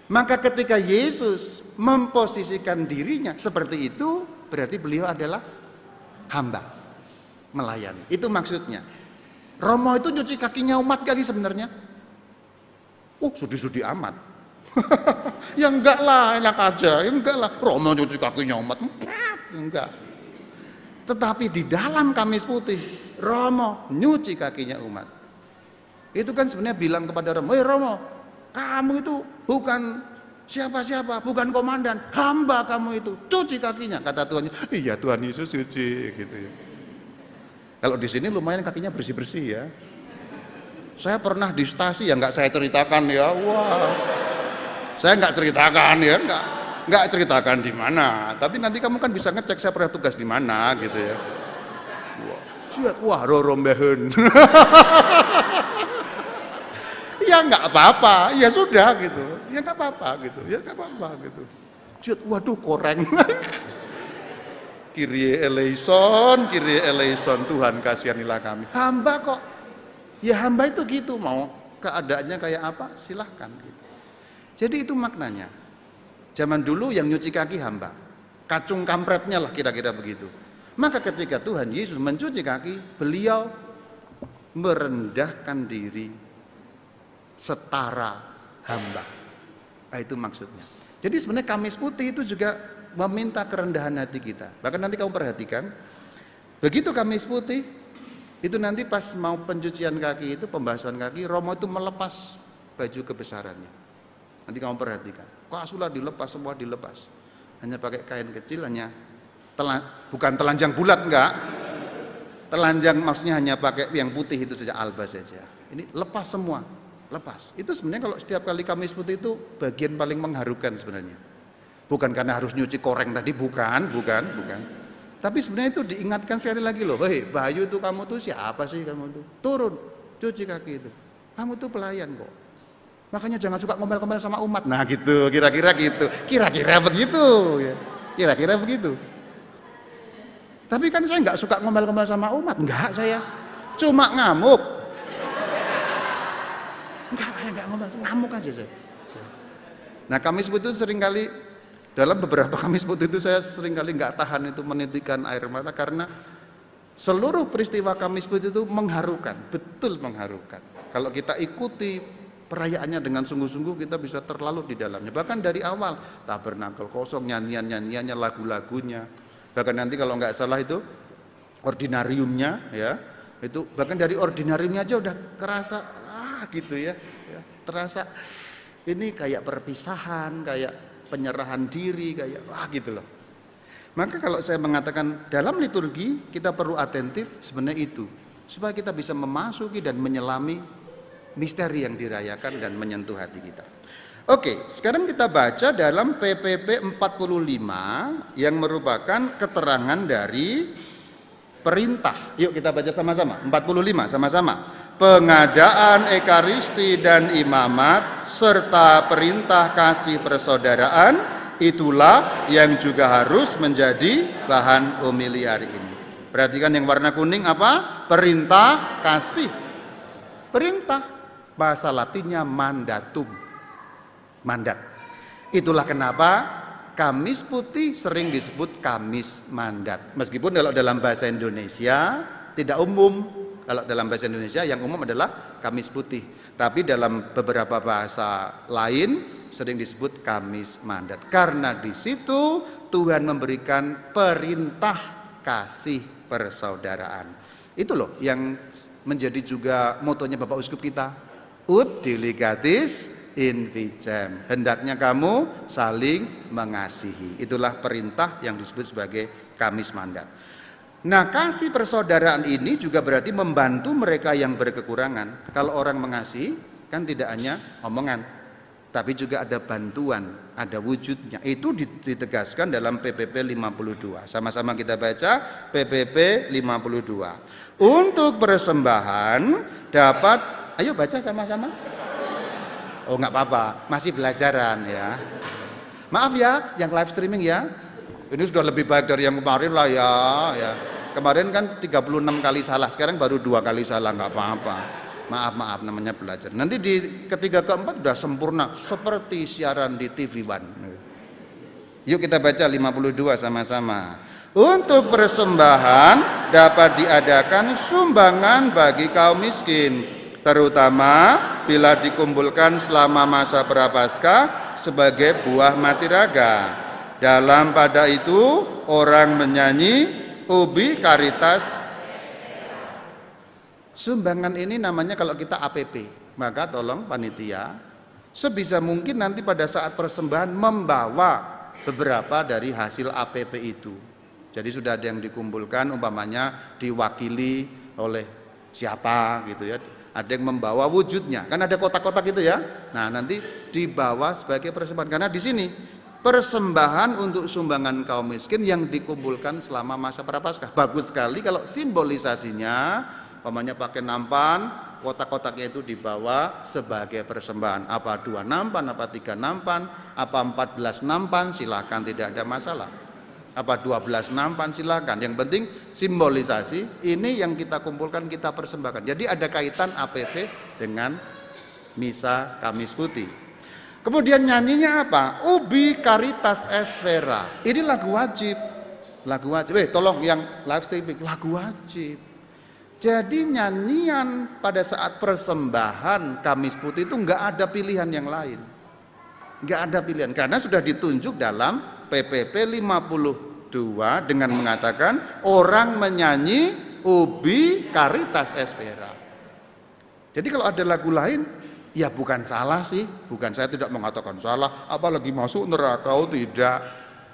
Maka ketika Yesus memposisikan dirinya seperti itu, berarti beliau adalah hamba, melayani. Itu maksudnya. Romo itu nyuci kakinya umat kali sebenarnya. Sudi-sudi amat. Ya enggak lah, enak aja. Ya enggak lah, Romo nyuci kakinya umat. Enggak. Tetapi di dalam Kamis Putih, Romo nyuci kakinya umat. Itu kan sebenarnya bilang kepada Romo, Romo, kamu itu bukan siapa-siapa, bukan komandan, hamba kamu itu, cuci kakinya. Kata Tuhan, iya Tuhan Yesus cuci gitu ya. Kalau di sini lumayan kakinya bersih-bersih ya. Saya pernah di stasi ya nggak saya ceritakan ya, wah. Saya nggak ceritakan ya, nggak ceritakan di mana. Tapi nanti kamu kan bisa ngecek saya pernah tugas di mana gitu ya. Wah, rorombehen. Ya nggak apa-apa, ya sudah gitu. Ya nggak apa-apa gitu, ya nggak apa-apa gitu. Waduh koreng. Kyrie eleison, Tuhan kasihanilah kami. Hamba kok. Ya hamba itu gitu, mau keadaannya kayak apa silahkan gitu. Jadi itu maknanya. Zaman dulu yang nyuci kaki hamba, kacung kampretnya lah kira-kira begitu. Maka ketika Tuhan Yesus mencuci kaki, beliau merendahkan diri setara hamba. Nah, itu maksudnya. Jadi sebenarnya Kamis Putih itu juga meminta kerendahan hati kita. Bahkan nanti kamu perhatikan, begitu Kamis Putih, itu nanti pas mau pencucian kaki itu, pembasuhan kaki, Romo itu melepas baju kebesarannya. Nanti kamu perhatikan, kasulah dilepas, semua dilepas. Hanya pakai kain kecil, hanya bukan telanjang bulat, enggak. Telanjang maksudnya hanya pakai yang putih itu saja, alba saja. Ini lepas semua, lepas. Itu sebenarnya kalau setiap kali Kamis Putih itu bagian paling mengharukan sebenarnya. Bukan karena harus nyuci koreng tadi, bukan. Tapi sebenarnya itu diingatkan sekali lagi loh, hei Bayu itu kamu tuh siapa sih kamu tuh? Turun, cuci kaki itu. Kamu tuh pelayan kok. Makanya jangan suka ngomel-ngomel sama umat. Nah gitu, kira-kira gitu. Kira-kira begitu ya. Kira-kira begitu. Tapi kan saya nggak suka ngomel-ngomel sama umat. Enggak saya. Cuma ngamuk. Enggak ngomel, ngamuk aja saya. Nah Kamis Putih itu seringkali, dalam beberapa Kamis Putih itu saya seringkali nggak tahan itu menitikkan air mata karena seluruh peristiwa Kamis Putih itu mengharukan, betul mengharukan. Kalau kita ikuti perayaannya dengan sungguh-sungguh, kita bisa terlalu di dalamnya. Bahkan dari awal, tabernakel kosong, nyanyian-nyanyiannya, lagu-lagunya. Bahkan nanti kalau nggak salah itu ordinariumnya, ya, itu bahkan dari ordinariumnya aja udah kerasa gitu ya, terasa ini kayak perpisahan, kayak penyerahan diri, kayak gitu loh. Maka kalau saya mengatakan dalam liturgi kita perlu atentif, sebenarnya itu supaya kita bisa memasuki dan menyelami misteri yang dirayakan dan menyentuh hati kita. Oke, sekarang kita baca dalam PPP 45 yang merupakan keterangan dari perintah. Yuk kita baca sama-sama, 45 sama-sama. Pengadaan ekaristi dan imamat serta perintah kasih persaudaraan, itulah yang juga harus menjadi bahan homili hari ini. Perhatikan yang warna kuning apa? Perintah kasih. Perintah. Bahasa Latinnya mandatum, mandat. Itulah kenapa Kamis Putih sering disebut Kamis Mandat. Meskipun kalau dalam bahasa Indonesia tidak umum. Kalau dalam bahasa Indonesia yang umum adalah Kamis Putih. Tapi dalam beberapa bahasa lain sering disebut Kamis Mandat. Karena di situ Tuhan memberikan perintah kasih persaudaraan. Itu loh yang menjadi juga motonya Bapak Uskup kita. Ut diligatis in vicem. Hendaknya kamu saling mengasihi. Itulah perintah yang disebut sebagai Kamis Mandat. Nah, kasih persaudaraan ini juga berarti membantu mereka yang berkekurangan. Kalau orang mengasihi kan tidak hanya omongan, tapi juga ada bantuan, ada wujudnya. Itu ditegaskan dalam PPP 52. Sama-sama kita baca PPP 52. Untuk persembahan dapat, ayo baca sama-sama. Oh nggak apa-apa, masih belajaran ya. Maaf ya, yang live streaming ya. Ini sudah lebih baik dari yang kemarin lah ya. Kemarin kan 36 kali salah, sekarang baru 2 kali salah, nggak apa-apa. Maaf, namanya belajar. Nanti di ketiga keempat sudah sempurna, seperti siaran di TV One. Yuk kita baca 52 sama-sama. Untuk persembahan dapat diadakan sumbangan bagi kaum miskin, terutama bila dikumpulkan selama masa Prapaskah sebagai buah matiraga. Dalam pada itu orang menyanyi Ubi Caritas. Sumbangan ini namanya kalau kita APP, maka tolong panitia sebisa mungkin nanti pada saat persembahan membawa beberapa dari hasil APP itu. Jadi sudah ada yang dikumpulkan, umpamanya diwakili oleh siapa gitu ya. Ada yang membawa wujudnya, kan ada kotak-kotak itu ya. Nah nanti dibawa sebagai persembahan, karena di sini persembahan untuk sumbangan kaum miskin yang dikumpulkan selama masa Prapaskah. Bagus sekali kalau simbolisasinya, umpamanya pakai nampan, kotak-kotaknya itu dibawa sebagai persembahan. Apa 2 nampan, apa 3 nampan, apa 14 nampan, silakan, tidak ada masalah. Apa 12 nampan, silakan. Yang penting simbolisasi ini yang kita kumpulkan, kita persembahkan. Jadi ada kaitan APP dengan misa Kamis Putih. Kemudian nyanyinya apa? Ubi Caritas es Vera. Ini lagu wajib. Lagu wajib. Tolong yang live streaming, lagu wajib. Jadi nyanyian pada saat persembahan Kamis Putih itu enggak ada pilihan yang lain. Enggak ada pilihan karena sudah ditunjuk dalam PPP 52 dengan mengatakan orang menyanyi Ubi Caritas es Vera. Jadi kalau ada lagu lain, ya bukan salah sih, bukan, saya tidak mengatakan salah, apalagi masuk neraka, tidak,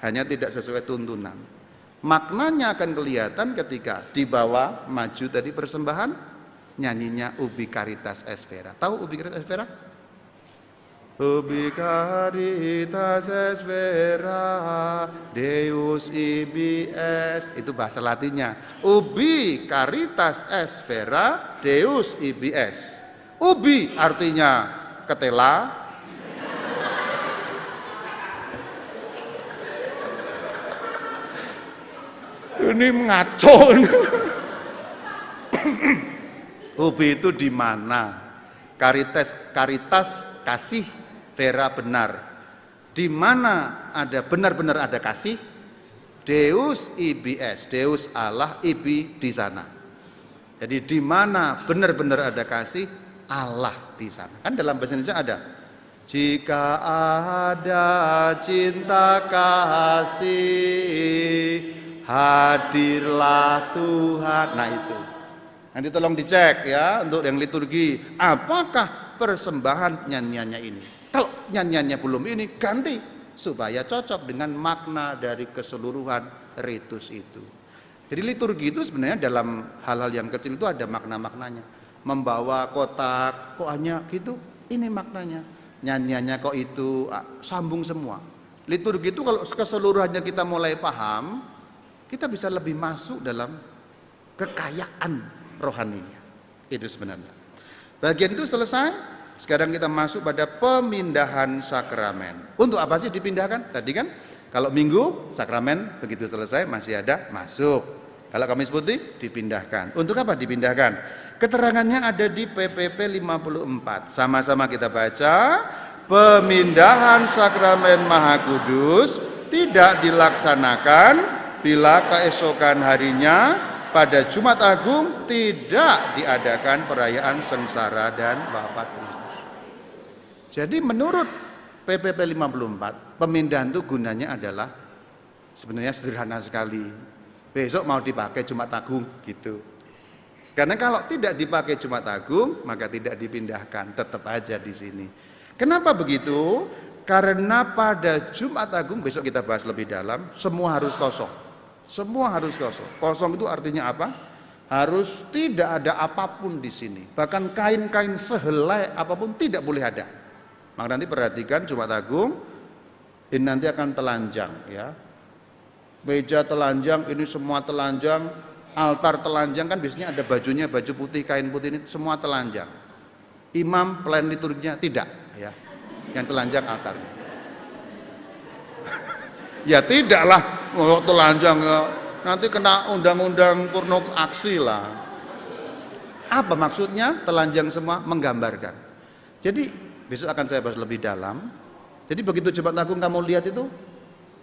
hanya tidak sesuai tuntunan. Maknanya akan kelihatan ketika dibawa maju tadi persembahan, nyanyinya Ubi Caritas es Vera. Tahu Ubi Caritas es Vera? Ubi Caritas es Vera, Deus ibi est, itu bahasa Latinnya. Ubi Caritas es Vera, Deus ibi est. Ubi artinya ketela, ini ngaco. Ubi itu di mana? Caritas kasih, Vera benar. Di mana ada benar-benar ada kasih? Deus ibi est, Deus Allah, ibi di sana. Jadi di mana benar-benar ada kasih, Allah di sana. Kan dalam bahasa Indonesia ada, jika ada cinta kasih, hadirlah Tuhan. Nah itu. Nanti tolong dicek ya untuk yang liturgi, apakah persembahan nyanyiannya ini. Kalau nyanyiannya belum ini, ganti supaya cocok dengan makna dari keseluruhan ritus itu. Jadi liturgi itu sebenarnya dalam hal-hal yang kecil itu ada makna-maknanya. Membawa kotak, kok hanya gitu? Ini maknanya. Nyanyiannya kok itu, sambung semua. Liturgi itu kalau keseluruhannya kita mulai paham, kita bisa lebih masuk dalam kekayaan rohaninya. Itu sebenarnya. Bagian itu selesai. Sekarang kita masuk pada pemindahan sakramen. Untuk apa sih dipindahkan? Tadi kan kalau Minggu sakramen begitu selesai masih ada masuk. Kalau Kamis Putih dipindahkan. Untuk apa dipindahkan? Keterangannya ada di PPP 54. Sama-sama kita baca. Pemindahan sakramen Maha Kudus tidak dilaksanakan bila keesokan harinya pada Jumat Agung tidak diadakan perayaan sengsara dan wafat Kristus. Jadi menurut PPP 54, pemindahan itu gunanya adalah sebenarnya sederhana sekali. Besok mau dipakai Jumat Agung gitu. Karena kalau tidak dipakai Jumat Agung, maka tidak dipindahkan, tetap aja di sini. Kenapa begitu? Karena pada Jumat Agung, besok kita bahas lebih dalam, semua harus kosong. Semua harus kosong. Kosong itu artinya apa? Harus tidak ada apapun di sini. Bahkan kain-kain sehelai apapun tidak boleh ada. Maka nanti perhatikan Jumat Agung, ini nanti akan telanjang ya. Meja telanjang, ini semua telanjang. Altar telanjang, kan biasanya ada bajunya, baju putih, kain putih, ini semua telanjang. Imam pelayan liturginya tidak ya. Yang telanjang altarnya. Ya tidaklah, mau telanjang nanti kena undang-undang porno aksi lah. Apa maksudnya telanjang semua? Menggambarkan. Jadi besok akan saya bahas lebih dalam. Jadi begitu Jumat Agung kamu lihat itu,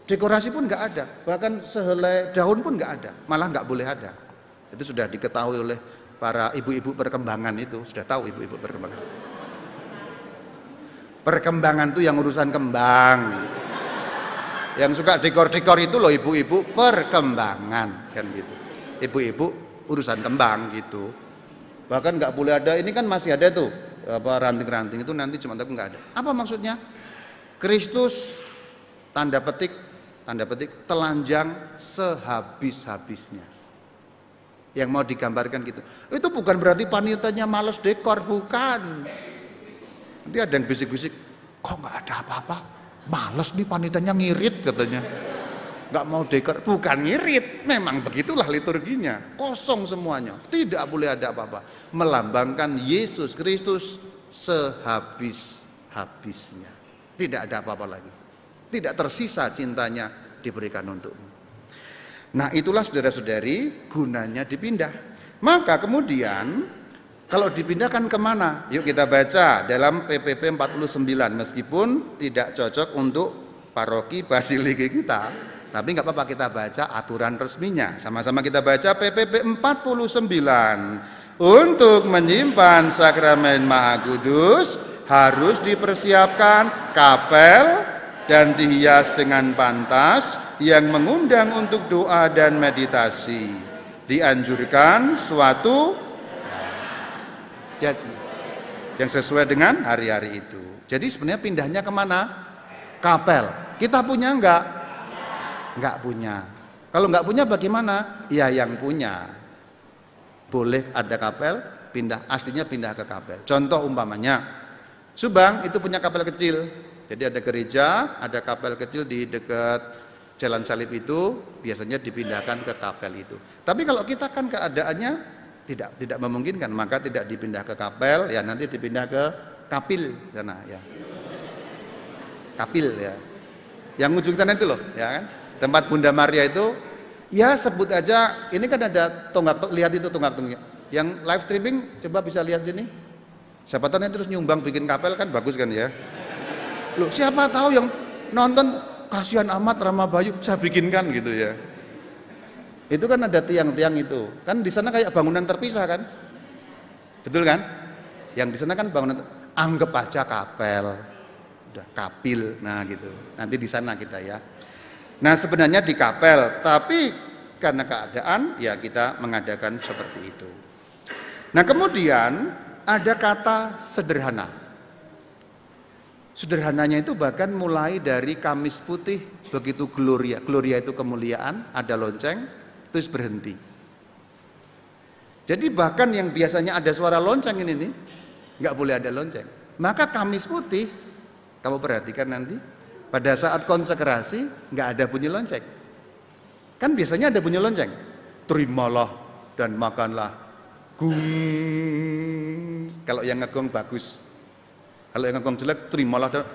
dekorasi pun nggak ada, bahkan sehelai daun pun nggak ada, malah nggak boleh ada. Itu sudah diketahui oleh para ibu-ibu perkembangan itu, sudah tahu ibu-ibu perkembangan. Perkembangan itu yang urusan kembang. Yang suka dekor-dekor itu loh ibu-ibu perkembangan kan gitu. Ibu-ibu urusan kembang gitu. Bahkan nggak boleh ada, ini kan masih ada tuh apa ranting-ranting itu nanti cuma aku nggak ada. Apa maksudnya? Kristus tanda petik telanjang sehabis-habisnya. Yang mau digambarkan gitu. Itu bukan berarti panitianya males dekor, bukan. Nanti ada yang bisik-bisik, kok nggak ada apa-apa? Males nih panitianya, ngirit katanya, nggak mau dekor. Bukan ngirit, memang begitulah liturginya, kosong semuanya, tidak boleh ada apa-apa, melambangkan Yesus Kristus sehabis-habisnya, tidak ada apa-apa lagi, tidak tersisa cintanya diberikan untukmu. Nah itulah saudara-saudari gunanya dipindah. Maka kemudian kalau dipindahkan kemana? Yuk kita baca dalam PPP 49, meskipun tidak cocok untuk paroki basilike kita, tapi nggak apa-apa kita baca aturan resminya. Sama-sama kita baca PPP 49. Untuk menyimpan sakramen Maha Kudus harus dipersiapkan kapel dan dihias dengan pantas yang mengundang untuk doa dan meditasi. Dianjurkan suatu yang sesuai dengan hari-hari itu. Jadi sebenarnya pindahnya kemana? Kapel. Kita punya enggak? Enggak punya. Kalau enggak punya bagaimana? Ya yang punya. Boleh ada kapel, pindah, aslinya pindah ke kapel. Contoh umpamanya, Subang itu punya kapel kecil. Jadi ada gereja, ada kapel kecil di dekat Jalan Salib itu, biasanya dipindahkan ke kapel itu. Tapi kalau kita kan keadaannya tidak memungkinkan, maka tidak dipindah ke kapel, ya nanti dipindah ke kapil sana ya. Kapil ya. Yang ujung sana itu loh, ya kan? Tempat Bunda Maria itu, ya sebut aja, ini kan ada tonggak, lihat itu tonggak-tonggak. Yang live streaming coba bisa lihat sini. Siapa tahu nanti terus nyumbang bikin kapel kan bagus kan ya. Loh, siapa tahu yang nonton kasihan amat Rama Bayu, saya bikinkan gitu ya. Itu kan ada tiang-tiang itu, kan di sana kayak bangunan terpisah kan, betul kan? Yang di sana kan bangunan, anggap aja kapel, udah kapil, nah gitu. Nanti di sana kita ya. Nah sebenarnya di kapel, tapi karena keadaan ya kita mengadakan seperti itu. Nah kemudian ada kata sederhana. Sederhananya itu bahkan mulai dari Kamis Putih, begitu Gloria. Gloria itu kemuliaan, ada lonceng, terus berhenti. Jadi bahkan yang biasanya ada suara lonceng ini nih, nggak boleh ada lonceng. Maka Kamis Putih, kamu perhatikan nanti, pada saat konsekrasi nggak ada bunyi lonceng. Kan biasanya ada bunyi lonceng. Terimalah dan makanlah. Gung. Kalau yang ngegong bagus. Kalau yang ngegong jelek, terimalah dan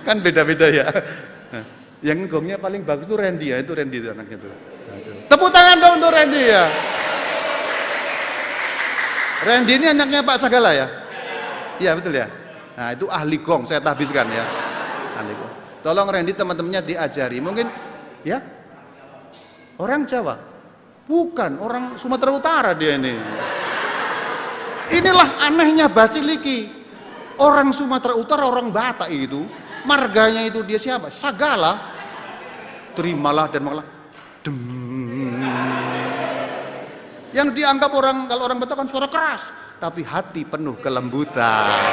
kan beda-beda ya. Yang ngegongnya paling bagus itu Randy ya, itu Randy itu anaknya itu. Tepuk tangan dong untuk Randy ya. Randy ini anaknya Pak Sagala ya? Iya betul ya. Nah itu ahli gong, saya tahbiskan ya. Ahli gong. Tolong Randy teman-temannya diajari. Mungkin ya orang Jawa, bukan orang Sumatera Utara dia ini. Inilah anehnya Basiliki. Orang Sumatera Utara, orang Batak itu, marganya itu dia siapa? Sagala. Terimalah dan makanlah. Yang dianggap orang, kalau orang Batak kan suara keras, tapi hati penuh kelembutan.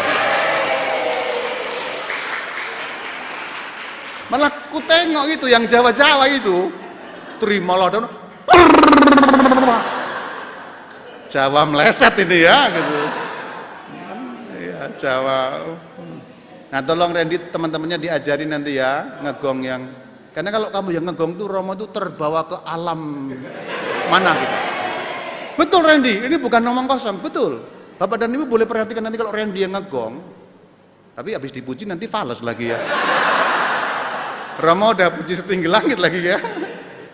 Malah ku tengok itu yang Jawa-Jawa itu, terimalah dan Jawa meleset ini ya gitu. Ya Jawa. Nah tolong Randy teman-temannya diajari nanti ya ngegong yang, karena kalau kamu yang ngegong tuh Romo tuh terbawa ke alam mana gitu. Betul Randy, ini bukan ngomong kosong, betul. Bapak dan Ibu boleh perhatikan nanti kalau Randy yang ngegong, tapi habis dipuji nanti fals lagi ya. Romo udah puji setinggi langit lagi ya.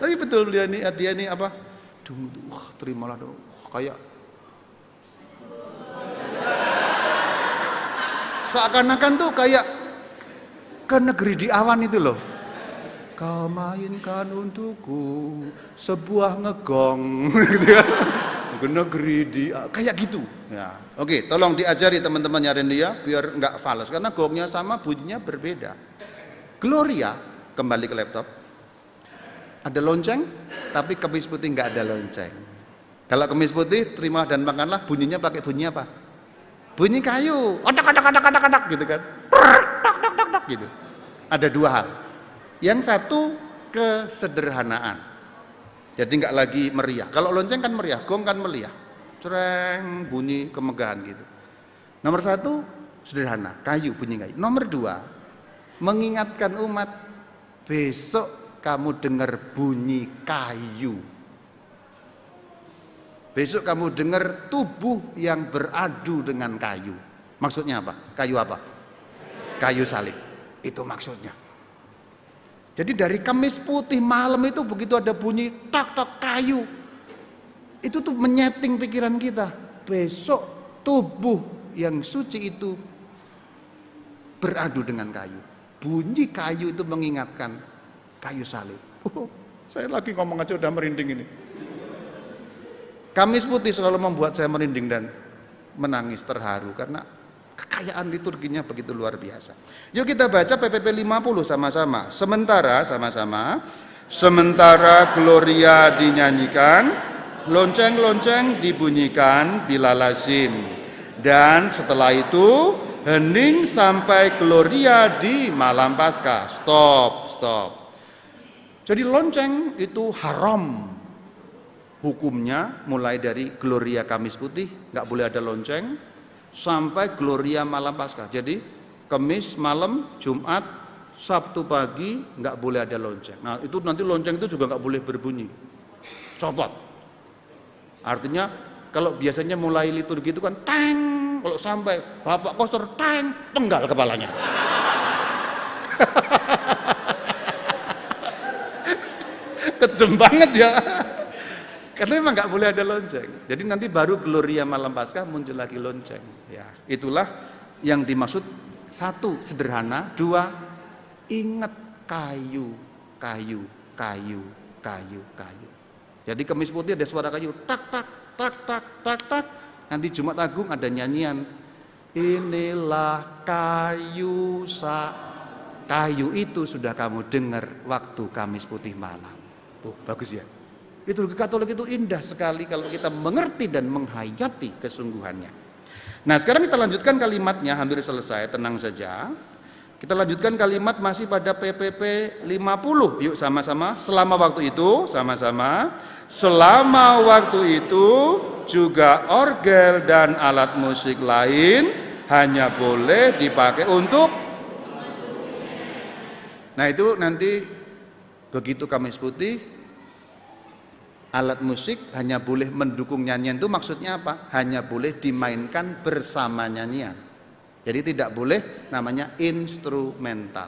Tapi betul dia ini apa? Terimalah dong. Kayak seakan-akan tuh kayak ke negeri di awan itu loh. Kau mainkan untukku sebuah ngegong gitu kan. Ke negeri di kayak gitu ya. Oke, tolong diajari teman-temannya Randy ya biar nggak fals karena gongnya sama bunyinya berbeda. Gloria, kembali ke laptop. Ada lonceng, tapi Kamis Putih nggak ada lonceng. Kalau Kamis Putih terima dan makanlah bunyinya pakai bunyi apa? Bunyi kayu, otak gitu kan, gitu. Ada dua hal. Yang satu kesederhanaan. Jadi nggak lagi meriah. Kalau lonceng kan meriah, gong kan meriah, cereng bunyi kemegahan gitu. Nomor satu sederhana, kayu bunyi kayu. Nomor dua mengingatkan umat besok kamu dengar bunyi kayu. Besok kamu dengar tubuh yang beradu dengan kayu. Maksudnya apa? Kayu apa? Kayu salib. Itu maksudnya. Jadi dari Kamis Putih malam itu begitu ada bunyi tak-tak kayu. Itu tuh menyeting pikiran kita. Besok tubuh yang suci itu beradu dengan kayu. Bunyi kayu itu mengingatkan kayu salib. Saya lagi ngomong aja udah merinding ini. Kamis Putih selalu membuat saya merinding dan menangis terharu karena kekayaan liturginya begitu luar biasa. Yuk kita baca PPP 50 sama-sama. Sementara Gloria dinyanyikan, lonceng-lonceng dibunyikan bila lazim. Dan setelah itu hening sampai Gloria di malam Paskah. Stop. Jadi lonceng itu haram. Hukumnya mulai dari Gloria Kamis Putih nggak boleh ada lonceng sampai Gloria malam Paskah. Jadi Kamis malam, Jumat, Sabtu pagi nggak boleh ada lonceng. Nah itu nanti lonceng itu juga nggak boleh berbunyi, copot. Artinya kalau biasanya mulai liturgi itu kan teng, kalau sampai Bapak Kostor teng, penggal kepalanya. Kejem banget ya. Karena memang nggak boleh ada lonceng. Jadi nanti baru Gloria malam Paskah muncul lagi lonceng. Ya, itulah yang dimaksud. Satu, sederhana. Dua, ingat kayu. Jadi Kamis Putih ada suara kayu, tak tak tak tak tak tak. Nanti Jumat Agung ada nyanyian, inilah kayu kayu itu sudah kamu dengar waktu Kamis Putih malam. Tuh, bagus ya. Liturgi Katolik itu indah sekali kalau kita mengerti dan menghayati kesungguhannya. Nah, sekarang kita lanjutkan kalimatnya, hampir selesai, tenang saja. Kita lanjutkan kalimat masih pada PPP 50. Yuk sama-sama, selama waktu itu, sama-sama. Selama waktu itu juga orgel dan alat musik lain hanya boleh dipakai untuk. Nah, itu nanti begitu Kamis Putih, alat musik hanya boleh mendukung nyanyian. Itu maksudnya apa? Hanya boleh dimainkan bersama nyanyian. Jadi tidak boleh namanya instrumental.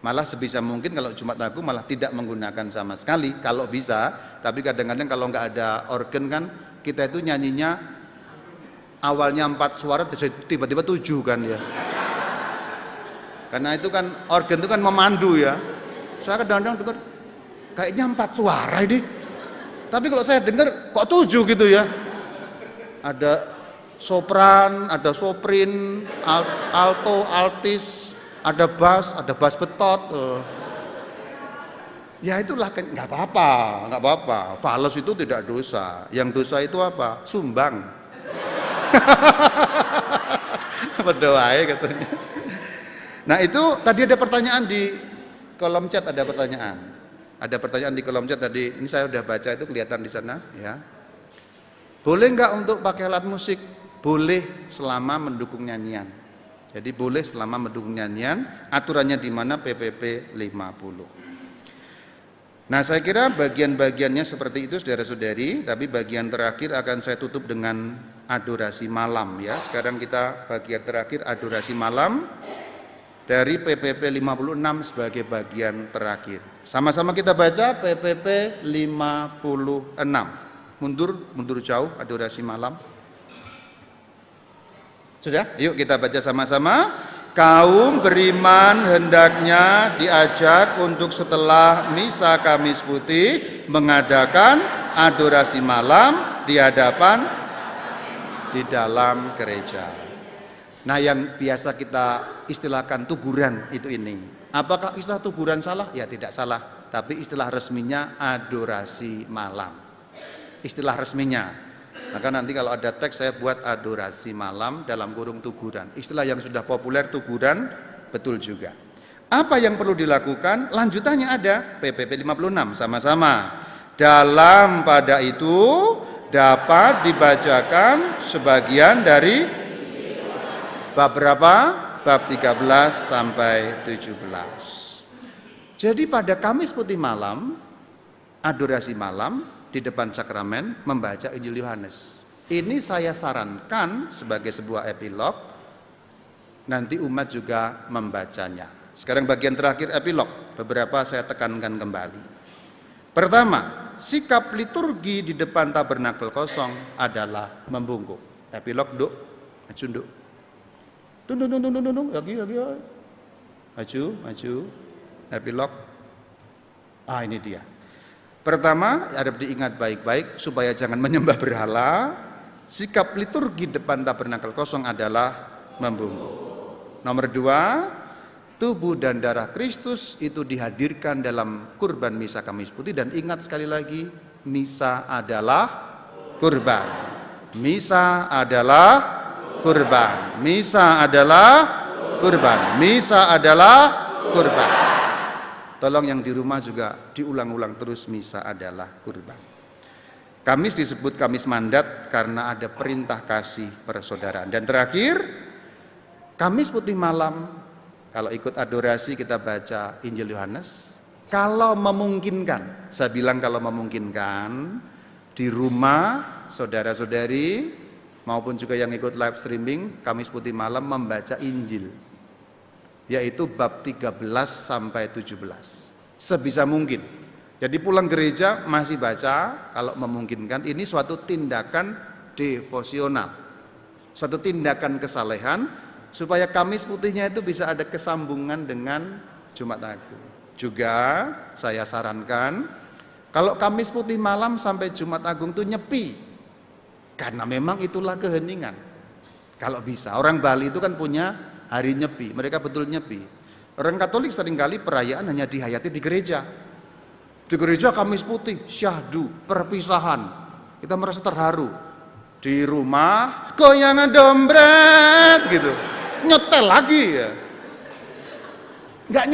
Malah sebisa mungkin kalau Jumat Agung malah tidak menggunakan sama sekali kalau bisa. Tapi kadang-kadang kalau nggak ada organ kan kita itu nyanyinya awalnya 4 suara tiba-tiba 7 kan ya. Karena itu kan organ itu kan memandu ya. Saya kadang-kadang dengar kayaknya 4 suara ini. Tapi kalau saya dengar kok 7 gitu ya. Ada sopran, ada soprin, alto, altis, ada bass betot. Ya itulah, nggak apa-apa. Fales itu tidak dosa. Yang dosa itu apa? Sumbang. Berdoa ya katanya. Nah itu tadi ada pertanyaan di kolom chat, ada pertanyaan. Ada pertanyaan di kolom chat tadi. Ini saya udah baca, itu kelihatan di sana ya. Boleh nggak untuk pakai alat musik? Boleh selama mendukung nyanyian. Jadi boleh selama mendukung nyanyian. Aturannya di mana? PPP 50. Nah saya kira bagian-bagiannya seperti itu saudara-saudari. Tapi bagian terakhir akan saya tutup dengan adorasi malam ya. Sekarang kita bagian terakhir adorasi malam dari PPP 56 sebagai bagian terakhir. Sama-sama kita baca PPP 56. Mundur jauh adorasi malam. Sudah? Yuk kita baca sama-sama. Kaum beriman hendaknya diajak untuk setelah misa Kamis Putih mengadakan adorasi malam di dalam gereja. Nah yang biasa kita istilahkan tuguran itu ini. Apakah istilah tuguran salah? Ya tidak salah. Tapi istilah resminya adorasi malam. Istilah resminya. Maka nanti kalau ada teks saya buat adorasi malam dalam kurung tuguran. Istilah yang sudah populer tuguran betul juga. Apa yang perlu dilakukan? Lanjutannya ada PPP 56 sama-sama. Dalam pada itu dapat dibacakan sebagian dari bab berapa? Bab 13 sampai 17. Jadi pada Kamis Putih malam, adorasi malam di depan sakramen membaca Injil Yohanes. Ini saya sarankan sebagai sebuah epilog. Nanti umat juga membacanya. Sekarang bagian terakhir epilog. Beberapa saya tekankan kembali. Pertama, sikap liturgi di depan tabernakel kosong adalah membungkuk. Epilog duk, maju duk. Lagi. Maju. Epilog. Ini dia. Pertama, harap diingat baik-baik supaya jangan menyembah berhala. Sikap liturgi depan tabernakel kosong adalah membungkuk. Nomor 2, tubuh dan darah Kristus itu dihadirkan dalam kurban misa Kamis Putih. Dan ingat sekali lagi, misa adalah kurban. Misa adalah kurban. Misa adalah kurban. Misa adalah kurban. Tolong yang di rumah juga diulang-ulang terus, misa adalah kurban. Kamis disebut Kamis Mandat karena ada perintah kasih persaudaraan. Dan terakhir, Kamis Putih malam, kalau ikut adorasi kita baca Injil Yohanes. Kalau memungkinkan, saya bilang kalau memungkinkan, di rumah saudara-saudari maupun juga yang ikut live streaming, Kamis Putih malam membaca Injil. Yaitu bab 13 sampai 17. Sebisa mungkin. Jadi pulang gereja masih baca kalau memungkinkan. Ini suatu tindakan devosional. Suatu tindakan kesalehan supaya Kamis Putihnya itu bisa ada kesambungan dengan Jumat Agung. Juga saya sarankan Kalau Kamis Putih malam sampai Jumat Agung itu nyepi, karena memang itulah keheningan. Kalau bisa, orang Bali itu kan punya hari nyepi, mereka betul nyepi. Orang Katolik seringkali perayaan hanya dihayati di gereja. Di gereja Kamis Putih, syahdu, perpisahan. Kita merasa terharu. Di rumah, goyangan dompet gitu. Nyetel lagi ya. Nggak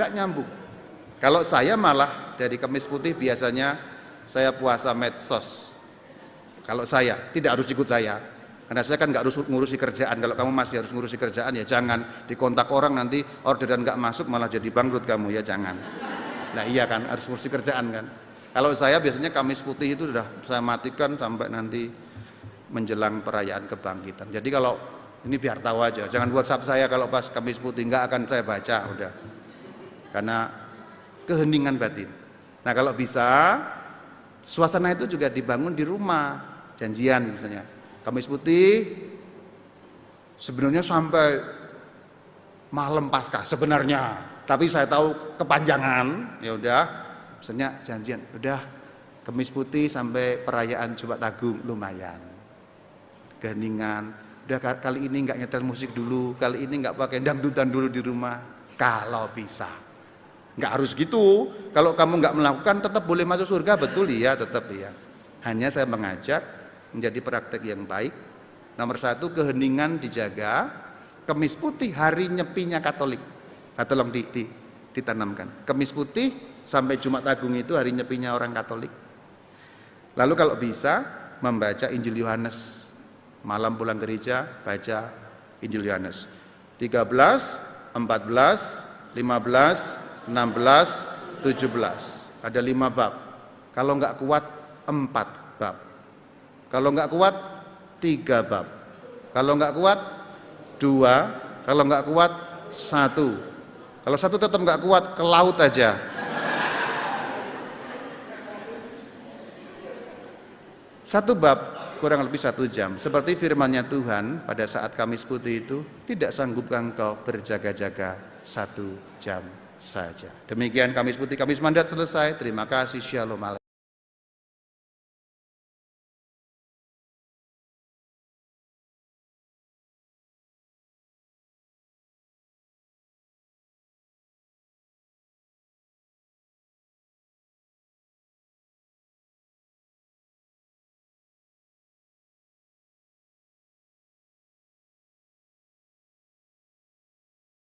nyambung. Kalau saya malah dari Kamis Putih biasanya saya puasa medsos. Kalau saya, tidak harus ikut saya. Karena saya kan nggak harus ngurusi kerjaan. Kalau kamu masih harus ngurusi kerjaan ya jangan dikontak orang nanti orderan nggak masuk malah jadi bangkrut kamu ya jangan. Nah iya kan harus ngurusi kerjaan kan. Kalau saya biasanya Kamis Putih itu sudah saya matikan sampai nanti menjelang perayaan kebangkitan. Jadi kalau ini biar tahu aja, jangan WhatsApp saya kalau pas Kamis Putih nggak akan saya baca udah. Karena keheningan batin. Nah kalau bisa suasana itu juga dibangun di rumah, janjian misalnya. Kamis Putih sebenarnya sampai malam Paskah sebenarnya, tapi saya tahu kepanjangan, ya udah, misalnya janjian, udah Kamis Putih sampai perayaan Jumat Agung lumayan, keheningan, udah kali ini nggak nyetel musik dulu, kali ini nggak pakai dangdutan dulu di rumah, kalau bisa, nggak harus gitu, kalau kamu nggak melakukan tetap boleh masuk surga, betul ya, tetap ya, hanya saya mengajak menjadi praktek yang baik. Nomor satu, keheningan dijaga. Kamis Putih hari nyepinya Katolik. Nah, tolong ditanamkan. Kamis Putih sampai Jumat Agung itu hari nyepinya orang Katolik. Lalu kalau bisa membaca Injil Yohanes. Malam pulang gereja baca Injil Yohanes. 13, 14, 15, 16, 17. Ada 5 bab. Kalau nggak kuat 4 bab. Kalau nggak kuat 3 bab, kalau nggak kuat 2, kalau nggak kuat 1. Kalau 1 tetap nggak kuat, ke laut aja. Satu bab kurang lebih 1 jam. Seperti firman-Nya Tuhan pada saat Kamis Putih itu, tidak sanggup engkau berjaga-jaga 1 jam saja. Demikian Kamis Putih, Kamis Mandat selesai. Terima kasih, Shalom.